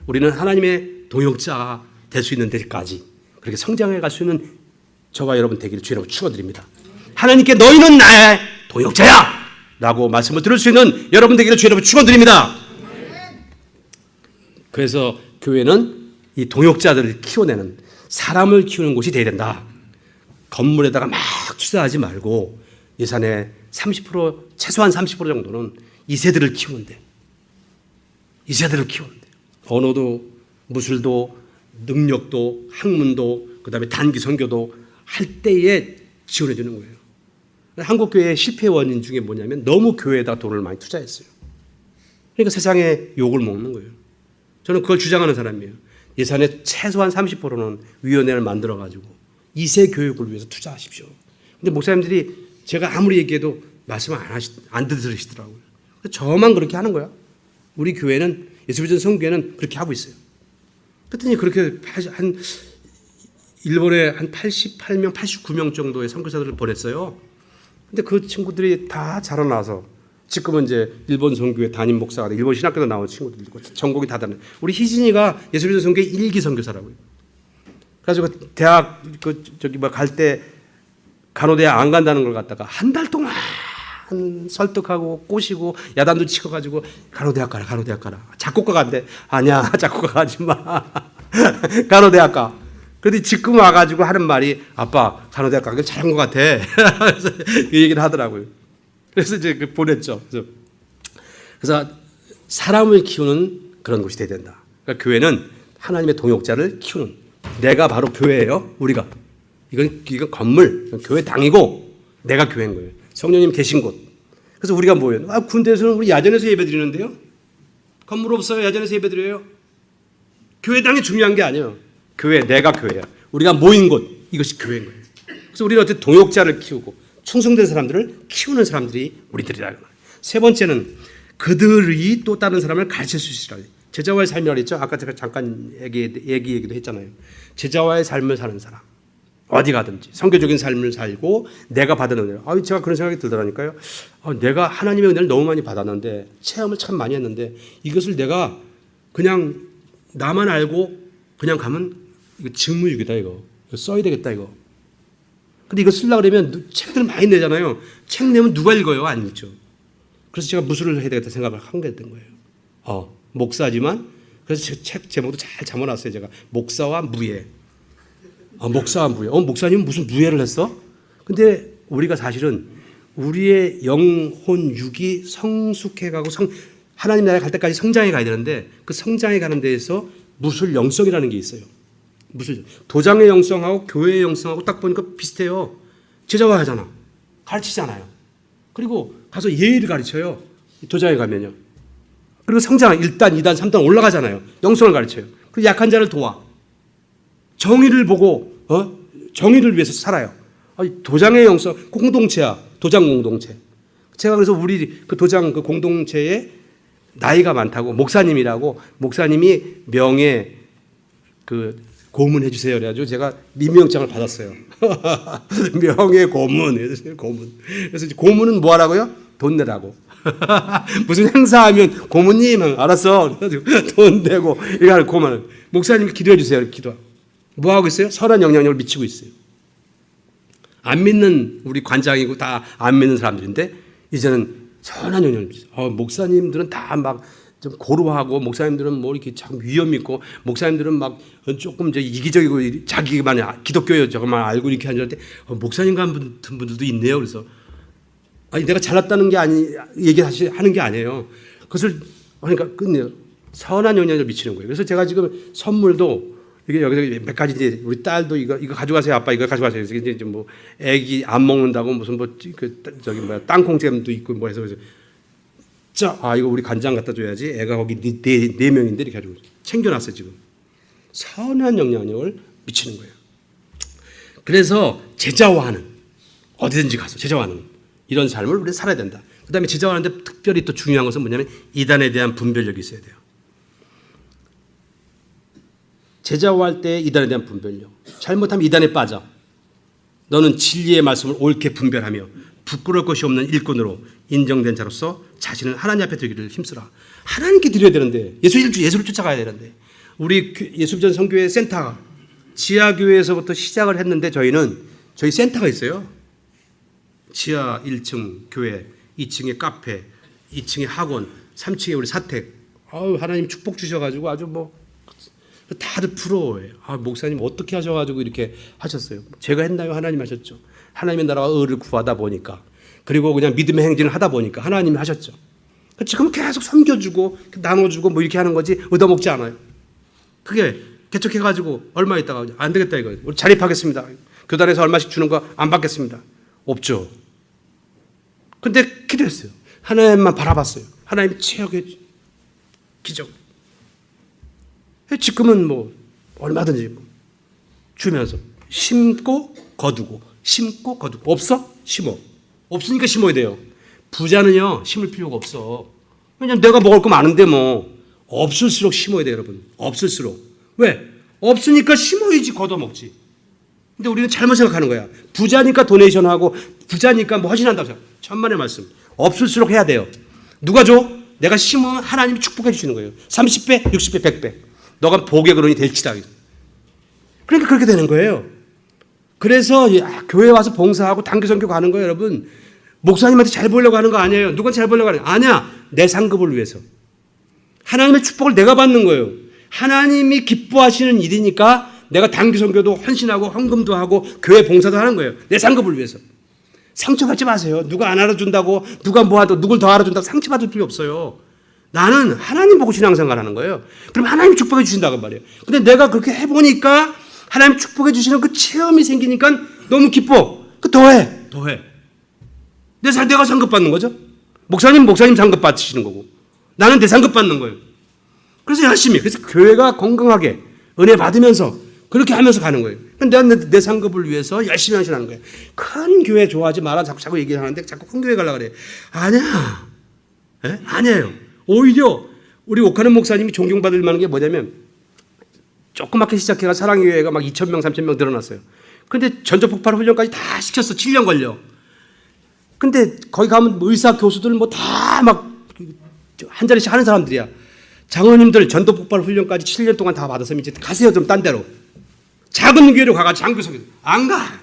우리는 하나님의 동역자가 될 수 있는 데까지 그렇게 성장해 갈 수 있는 저와 여러분 되기를 주님으로 축원드립니다. 하나님께 너희는 나의 동역자야 라고 말씀을 들을 수 있는 여러분 되기를 주님으로 축원드립니다. 그래서 교회는 이 동역자들을 키워내는, 사람을 키우는 곳이 되어야 된다. 건물에다가 막 투자하지 말고 예산의 30%, 최소한 30% 정도는 이세들을 키우는데, 언어도 무술도 능력도 학문도 그다음에 단기 선교도 할 때에 지원해 주는 거예요. 한국 교회의 실패 원인 중에 뭐냐면 너무 교회에다 돈을 많이 투자했어요. 그러니까 세상에 욕을 먹는 거예요. 저는 그걸 주장하는 사람이에요. 예산의 최소한 30%는 위원회를 만들어 가지고 이세 교육을 위해서 투자하십시오. 근데 목사님들이 제가 아무리 얘기해도 말씀을 안 들으시더라고요. 저만 그렇게 하는 거야. 우리 교회는 예수비전 성교회는 그렇게 하고 있어요. 그랬더니 그렇게 일본에 한 88명, 89명 정도의 선교사들을 보냈어요. 근데 그 친구들이 다 자라나서 지금은 이제 일본 선교회 담임 목사가 일본 신학교도 나온 친구들이고 전공이 다 다른. 우리 희진이가 예수비전 성교회 1기 선교사라고요. 그래서 대학 갈 때 간호대학 안 간다는 걸 갖다가 한 달 동안 설득하고 꼬시고 야단도 치고 가지고 간호대학 가라. 작곡가 간대. 아니야, 작곡가 가지 마. 간호대학 가. 그런데 지금 와가지고 하는 말이 아빠 간호대학 가길 잘한 것 같아. 그래서 그 얘기를 하더라고요. 그래서 이제 보냈죠. 그래서 사람을 키우는 그런 곳이 돼야 된다. 그러니까 교회는 하나님의 동역자를 키우는, 내가 바로 교회예요. 우리가 이건 건물, 이건 교회 당이고 내가 교회인 거예요. 성령님 계신 곳. 그래서 우리가 뭐예요? 군대에서는 우리 야전에서 예배드리는데요. 건물 없어요. 야전에서 예배드려요. 교회 당이 중요한 게 아니에요. 교회, 내가 교회야. 우리가 모인 곳, 이것이 교회인 거예요. 그래서 우리는 어떻게 동역자를 키우고 충성된 사람들을 키우는 사람들이 우리들이라는 거예요. 세 번째는 그들이 또 다른 사람을 가르칠 수 있으라. 제자와의 삶이라고 했죠. 아까 제가 잠깐 얘기도 했잖아요. 제자와의 삶을 사는 사람. 어디 가든지 선교적인 삶을 살고 내가 받은 은혜를. 제가 그런 생각이 들더라니까요. 내가 하나님의 은혜를 너무 많이 받았는데 체험을 참 많이 했는데 이것을 내가 그냥 나만 알고 그냥 가면 이거 직무유기다 이거 써야 되겠다 이거. 근데 이거 쓰려고 그러면 책들 많이 내잖아요. 책 내면 누가 읽어요? 안 읽죠. 그래서 제가 무술을 해야 되겠다 생각을 한 게 된 거예요. 목사지만 그래서 책 제목도 잘 잡아놨어요. 제가 목사와 무예. 목사와 무예. 목사님은 무슨 무예를 했어? 근데 우리가 사실은 우리의 영혼 육이 성숙해가고 하나님 나라에 갈 때까지 성장해 가야 되는데 그 성장해 가는 데에서 무술 영성이라는 게 있어요. 무술 도장의 영성하고 교회의 영성하고 딱 보니까 비슷해요. 제자와 하잖아. 가르치잖아요. 그리고 가서 예의를 가르쳐요. 도장에 가면요. 그리고 성장 1단, 2단, 3단 올라가잖아요. 영성을 가르쳐요. 그리고 약한 자를 도와. 정의를 보고 정의를 위해서 살아요. 도장의 영성 공동체야. 도장 공동체. 제가 그래서 우리 그 도장 그 공동체에 나이가 많다고 목사님이라고 목사님이 명예 그 고문해 주세요. 그래가지고 제가 임명장을 받았어요. 명예 고문. 그래서 고문은 뭐 하라고요? 돈 내라고. 무슨 행사하면 고문님 알았어. 돈 내고 이거 하는 고문을 목사님이 기도해 주세요. 이렇게 기도. 뭐 하고 있어요? 선한 영향력을 미치고 있어요. 안 믿는 우리 관장이고 다 안 믿는 사람들인데 이제는 선한 영향을 미쳐요. 목사님들은 다 막 좀 고루하고 목사님들은 뭐 이렇게 참 위험 있고 목사님들은 막 조금 이기적이고 자기만 기독교 저것만 알고 이렇게 하는데 목사님 같은 분들도 있네요. 그래서 내가 잘났다는 게 얘기하는 게 아니에요. 그것을 그러니까 끝내요. 선한 영향을 미치는 거예요. 그래서 제가 지금 선물도 이게 여기서 몇 가지 이제 우리 딸도 이거 가져가세요. 아빠 이거 가져가세요. 그래서 이제 뭐 애기 안 먹는다고 무슨 땅콩잼도 있고 뭐 해서 이거 우리 간장 갖다 줘야지. 애가 거기 네 명인데 이렇게 가지고 챙겨놨어요 지금. 선한 영향력을 미치는 거예요. 그래서 제자화하는 어디든지 가서 제자화하는 이런 삶을 우리는 살아야 된다. 그다음에 제자화하는데 특별히 또 중요한 것은 뭐냐면 이단에 대한 분별력이 있어야 돼요. 제자화할 때 이단에 대한 분별력. 잘못하면 이단에 빠져. 너는 진리의 말씀을 옳게 분별하며 부끄러울 것이 없는 일꾼으로 인정된 자로서 자신을 하나님 앞에 드리기를 힘쓰라. 하나님께 드려야 되는데 예수를 쫓아가야 되는데 우리 예수비전 선교회 센터 지하교회에서부터 시작을 했는데 저희 센터가 있어요. 지하 1층 교회, 2층에 카페, 2층에 학원, 3층에 우리 사택. 하나님 축복 주셔가지고 아주 뭐 다들 부러워해요. 목사님 어떻게 하셔가지고 이렇게 하셨어요? 제가 했나요? 하나님 하셨죠. 하나님의 나라와 의를 구하다 보니까 그리고 그냥 믿음의 행진을 하다 보니까 하나님이 하셨죠. 지금 계속 섬겨주고 나눠주고 뭐 이렇게 하는 거지 얻어먹지 않아요. 그게 개척해가지고 얼마 있다가 안 되겠다 이거 우리 자립하겠습니다. 교단에서 얼마씩 주는 거 안 받겠습니다. 없죠. 근데 기도했어요. 하나님만 바라봤어요. 하나님이 최악의 기적. 지금은 뭐 얼마든지 주면서 심고 거두고 심고 거두고 없어? 심어. 없으니까 심어야 돼요. 부자는요 심을 필요가 없어. 왜냐면 내가 먹을 거 많은데 뭐 없을수록 심어야 돼요 여러분. 없을수록. 왜? 없으니까 심어야지 걷어먹지. 근데 우리는 잘못 생각하는 거야. 부자니까 도네이션하고 부자니까 뭐 헌신한다고 생각. 천만의 말씀. 없을수록 해야 돼요. 누가 줘? 내가 심으면 하나님이 축복해 주시는 거예요. 30배, 60배, 100배. 너가 복의 근원이 될지다. 그러니까 그렇게 되는 거예요. 그래서 교회 와서 봉사하고 단기 선교 가는 거예요, 여러분. 목사님한테 잘 보려고 하는 거 아니에요. 누가 잘 보려고 하는 거 아니야. 내 상급을 위해서. 하나님의 축복을 내가 받는 거예요. 하나님이 기뻐하시는 일이니까 내가 단기 선교도 헌신하고 헌금도 하고 교회 봉사도 하는 거예요. 내 상급을 위해서. 상처받지 마세요. 누가 안 알아준다고 누가 뭐 하도 누굴 더 알아준다고 상처받을 필요 없어요. 나는 하나님 보고 신앙생활 하는 거예요. 그럼 하나님이 축복해 주신다고 말이에요. 근데 내가 그렇게 해보니까 하나님 축복해 주시는 그 체험이 생기니까 너무 기뻐. 더해. 내가 상급 받는 거죠. 목사님 상급 받으시는 거고 나는 내 상급 받는 거예요. 그래서 열심히. 그래서 교회가 건강하게 은혜 받으면서 그렇게 하면서 가는 거예요. 내가 내 상급을 위해서 열심히 헌신하는 거예요. 큰 교회 좋아하지 마라. 자꾸 얘기하는데 자꾸 큰 교회 가려고 그래. 아니야. 예? 아니에요. 오히려 우리 옥하는 목사님이 존경받을 만한 게 뭐냐면 조그맣게 시작해가 사랑교회가 막 2,000명, 3,000명 늘어났어요. 근데 전조폭발 훈련까지 다 시켰어. 7년 걸려. 근데 거기 가면 의사, 교수들 뭐 다 막 한 자리씩 하는 사람들이야. 장로님들 전도폭발 훈련까지 7년 동안 다 받아서 이제 가세요. 좀 딴 데로. 작은 교회로 가가 장교석에 안 가.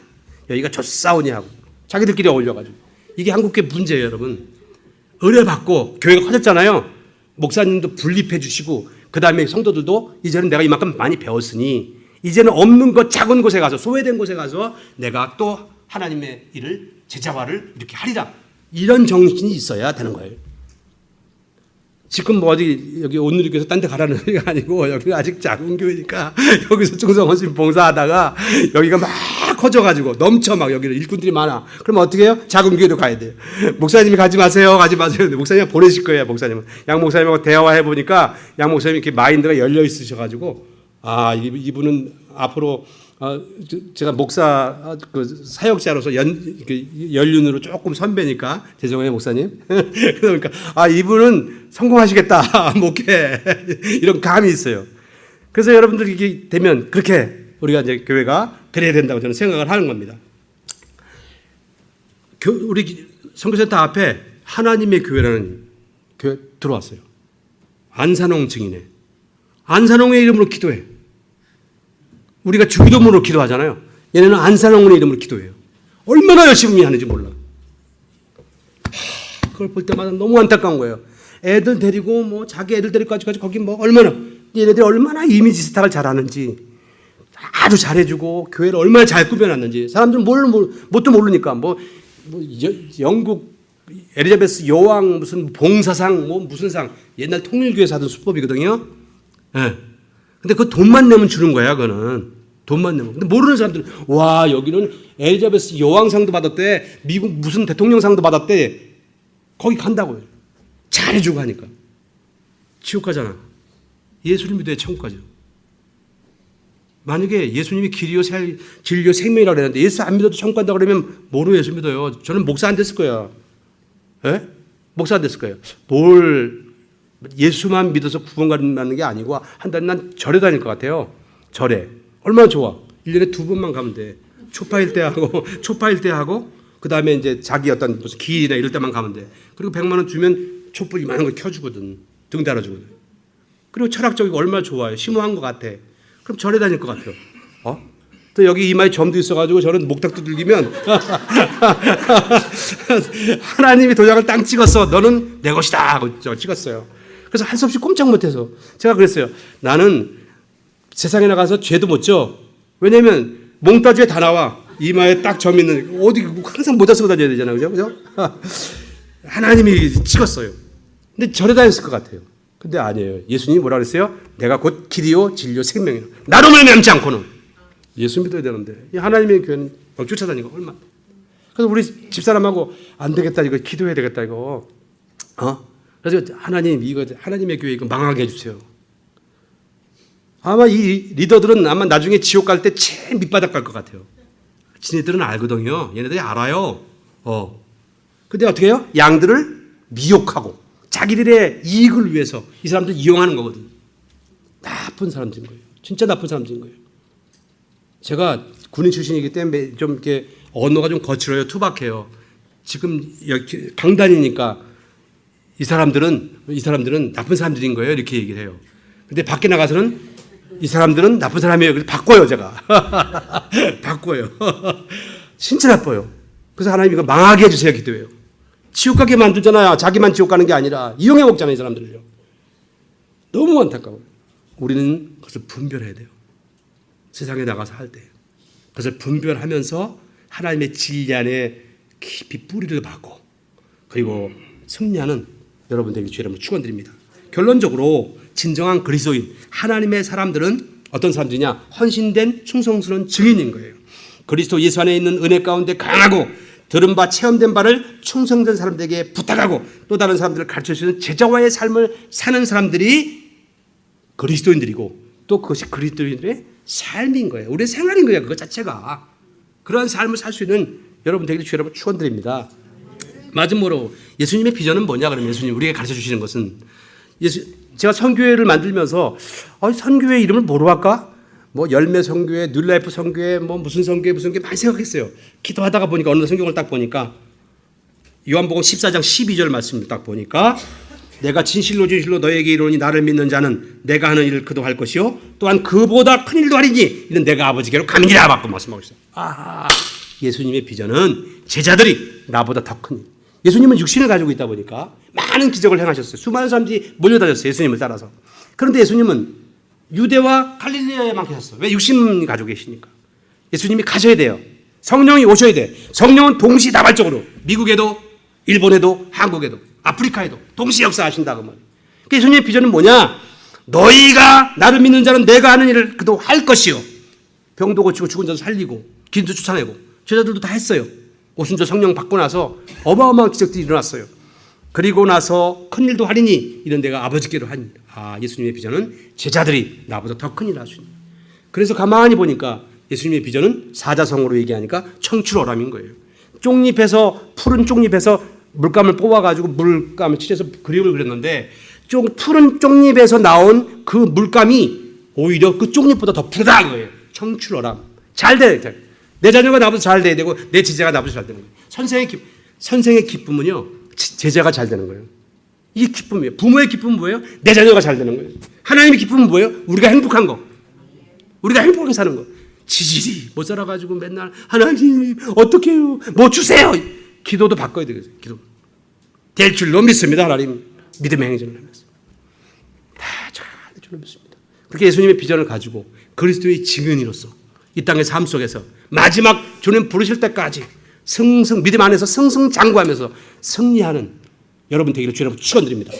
여기가 좋사오니 하고 자기들끼리 어울려가지고. 이게 한국교회 문제예요, 여러분. 의뢰받고 교회가 커졌잖아요. 목사님도 분립해 주시고 그 다음에 성도들도 이제는 내가 이만큼 많이 배웠으니 이제는 없는 것 작은 곳에 가서 소외된 곳에 가서 내가 또 하나님의 일을 제자화를 이렇게 하리라. 이런 정신이 있어야 되는 거예요. 지금 뭐 어디 여기 온누리교에서 딴 데 가라는 소리가 아니고 여기가 아직 작은 교회니까 여기서 충성헌신 봉사하다가 여기가 막 커져가지고 넘쳐 막 여기는 일꾼들이 많아. 그럼 어떻게 해요? 작은 교회로 가야 돼요. 목사님이 가지 마세요. 가지 마세요. 목사님 보내실 거예요. 목사님은. 양 목사님하고 대화해 보니까 양 목사님이 이렇게 마인드가 열려 있으셔가지고 아 이분은 앞으로 제가 목사 그 사역자로서 연륜으로 조금 선배니까 죄송해요 목사님. 그러니까 아 이분은 성공하시겠다 목회 이런 감이 있어요. 그래서 여러분들 이게 되면 그렇게 우리가 이제 교회가 그래야 된다고 저는 생각을 하는 겁니다. 우리 선교센터 앞에 하나님의 교회라는 교회 들어왔어요. 안산홍 증인회. 안산홍의 이름으로 기도해. 우리가 주기도문으로 기도하잖아요. 얘네는 안산홍의 이름으로 기도해요. 얼마나 열심히 하는지 몰라. 그걸 볼 때마다 너무 안타까운 거예요. 애들 데리고 뭐 자기 애들 데리고 가지고 거기 뭐 얼마나 얘네들이 얼마나 이미지 스타를 잘하는지 아주 잘해주고 교회를 얼마나 잘 꾸며놨는지 사람들은 뭣도 모르니까 영국 엘리자베스 여왕 무슨 봉사상 뭐 무슨 상 옛날 통일교에서 하던 수법이거든요. 예. 근데 그 돈만 내면 주는 거야, 그거는. 돈만 내면. 근데 모르는 사람들은 와, 여기는 엘리자베스 여왕상도 받았대. 미국 무슨 대통령상도 받았대. 거기 간다고요. 잘해주고 하니까. 지옥 가잖아. 예수를 믿어야 천국 가죠. 만약에 예수님이 길이요 진리요 생명이라고 그랬는데 예수 안 믿어도 천국 간다고 그러면 뭐로 예수 믿어요? 저는 목사 안 됐을 거야. 예? 목사 안 됐을 거예요. 예수만 믿어서 구원 받는 게 아니고 한 달에 난 절에 다닐 것 같아요. 절에. 얼마나 좋아. 1년에 2번만 가면 돼. 초파일 때 하고 그 다음에 이제 자기 어떤 무슨 기일이나 이럴 때만 가면 돼. 그리고 100만 원 주면 촛불 이만한 거 켜주거든. 등 달아주거든. 그리고 철학적이고 얼마나 좋아요. 심오한 것 같아. 그럼 절에 다닐 것 같아요. 또 여기 이마에 점도 있어가지고 저는 목탁 두들기면 하나님이 도장을 땅 찍었어. 너는 내 것이다 하고 찍었어요. 그래서 할 수 없이 꼼짝 못해서 제가 그랬어요. 나는 세상에 나가서 죄도 못 져. 왜냐면 몽따주에 다 나와. 이마에 딱 점 있는 어디 항상 모자 쓰고 다녀야 되잖아요. 그죠? 하나님이 찍었어요. 근데 절에 다녔을 것 같아요. 근데 아니에요. 예수님이 뭐라 그랬어요? 내가 곧 길이요 진리요 생명이요. 나로 말미암지 않고는. 예수 믿어야 되는데 이 하나님의 교회는 쫓아다니고 얼마. 그래서 우리 집사람하고 안 되겠다 이거 기도해야 되겠다 이거. 그래서 하나님 이거 하나님의 교회 이거 망하게 해주세요. 아마 이 리더들은 아마 나중에 지옥 갈 때 제일 밑바닥 갈 것 같아요. 지네들은 알거든요. 얘네들이 알아요. 근데 어떻게 해요? 양들을 미혹하고 자기들의 이익을 위해서 이 사람들 이용하는 거거든요. 나쁜 사람들인 거예요. 진짜 나쁜 사람들인 거예요. 제가 군인 출신이기 때문에 좀 이렇게 언어가 좀 거칠어요. 투박해요. 지금 여기 강단이니까 이 사람들은 나쁜 사람들인 거예요. 이렇게 얘기를 해요. 근데 밖에 나가서는 이 사람들은 나쁜 사람이에요. 그래서 바꿔요, 제가. 바꿔요. 진짜 나빠요. 그래서 하나님 이거 망하게 해주세요, 기도해요. 지옥 가게 만들잖아요. 자기만 지옥 가는 게 아니라 이용해 먹잖아요, 이 사람들을요. 너무 안타까워요. 우리는 그것을 분별해야 돼요. 세상에 나가서 할 때. 그것을 분별하면서 하나님의 진리 안에 깊이 뿌리를 박고 그리고 승리하는 여러분들에게 주의 이름으로 축원드립니다. 결론적으로 진정한 그리스도인 하나님의 사람들은 어떤 사람들이냐? 헌신된 충성스러운 증인인 거예요. 그리스도 예수 안에 있는 은혜 가운데 강하고 들은 바 체험된 바를 충성된 사람들에게 부탁하고 또 다른 사람들을 가르쳐주는 제자와의 삶을 사는 사람들이 그리스도인들이고 또 그것이 그리스도인들의 삶인 거예요. 우리의 생활인 거예요. 그것 자체가. 그러한 삶을 살 수 있는 여러분 되기를 주 여러분 축원드립니다. 마지막으로 예수님의 비전은 뭐냐 그러면 예수님 우리에게 가르쳐 주시는 것은 제가 선교회를 만들면서 선교회 이름을 뭐로 할까? 뭐 열매 선교회, 뉴라이프 선교회, 뭐 무슨 선교회 많이 생각했어요. 기도하다가 보니까 어느 성경을 딱 보니까 요한복음 14장 12절 말씀을 딱 보니까 내가 진실로 너에게 이르노니 나를 믿는 자는 내가 하는 일을 그도 할 것이요 또한 그보다 큰 일도 하리니 이는 내가 아버지께로 가느니라 받고 말씀하고 있어요. 예수님의 비전은 제자들이 나보다 더 큰 일. 예수님은 육신을 가지고 있다 보니까 많은 기적을 행하셨어요. 수많은 사람들이 몰려다녔어요. 예수님을 따라서. 그런데 예수님은 유대와 갈릴리아에만 계셨어요. 왜? 육신을 가지고 계시니까. 예수님이 가셔야 돼요. 성령이 오셔야 돼. 성령은 동시다발적으로 미국에도 일본에도 한국에도 아프리카에도 동시 역사하신다고 말이에요. 그러니까 예수님의 비전은 뭐냐? 너희가 나를 믿는 자는 내가 하는 일을 그도 할 것이요. 병도 고치고 죽은 자도 살리고 기름도 쫓아내고 제자들도 다 했어요. 오순절 성령 받고 나서 어마어마한 기적들이 일어났어요. 그리고 나서 큰 일도 하리니 이런 내가 아버지께로 하니. 예수님의 비전은 제자들이 나보다 더 큰 일을 하시니. 그래서 가만히 보니까 예수님의 비전은 사자성어로 얘기하니까 청출어람인 거예요. 쪽잎에서 푸른 쪽잎에서 물감을 뽑아가지고 물감을 칠해서 그림을 그렸는데 푸른 쪽잎에서 나온 그 물감이 오히려 그 쪽잎보다 더 푸르다는 거예요. 청출어람. 잘 돼야 돼. 내 자녀가 나보다 잘 돼야 되고 내 제자가 나보다 잘 되는 거예요. 선생의 기쁨은요. 제자가 잘 되는 거예요. 이게 기쁨이에요. 부모의 기쁨은 뭐예요? 내 자녀가 잘 되는 거예요. 하나님의 기쁨은 뭐예요? 우리가 행복한 거. 우리가 행복하게 사는 거. 지질이 못 살아가지고 맨날 하나님 어떻게 해요? 뭐 주세요. 기도도 바꿔야 되겠어요. 기도. 될 줄로 믿습니다. 하나님 믿음의 행전을 하면서. 다 잘 될 줄로 믿습니다. 그렇게 예수님의 비전을 가지고 그리스도의 증인으로서 이 땅의 삶 속에서 마지막 주님 부르실 때까지 믿음 안에서 승승장구하면서 승리하는 여러분 되기를 주님 축원드립니다.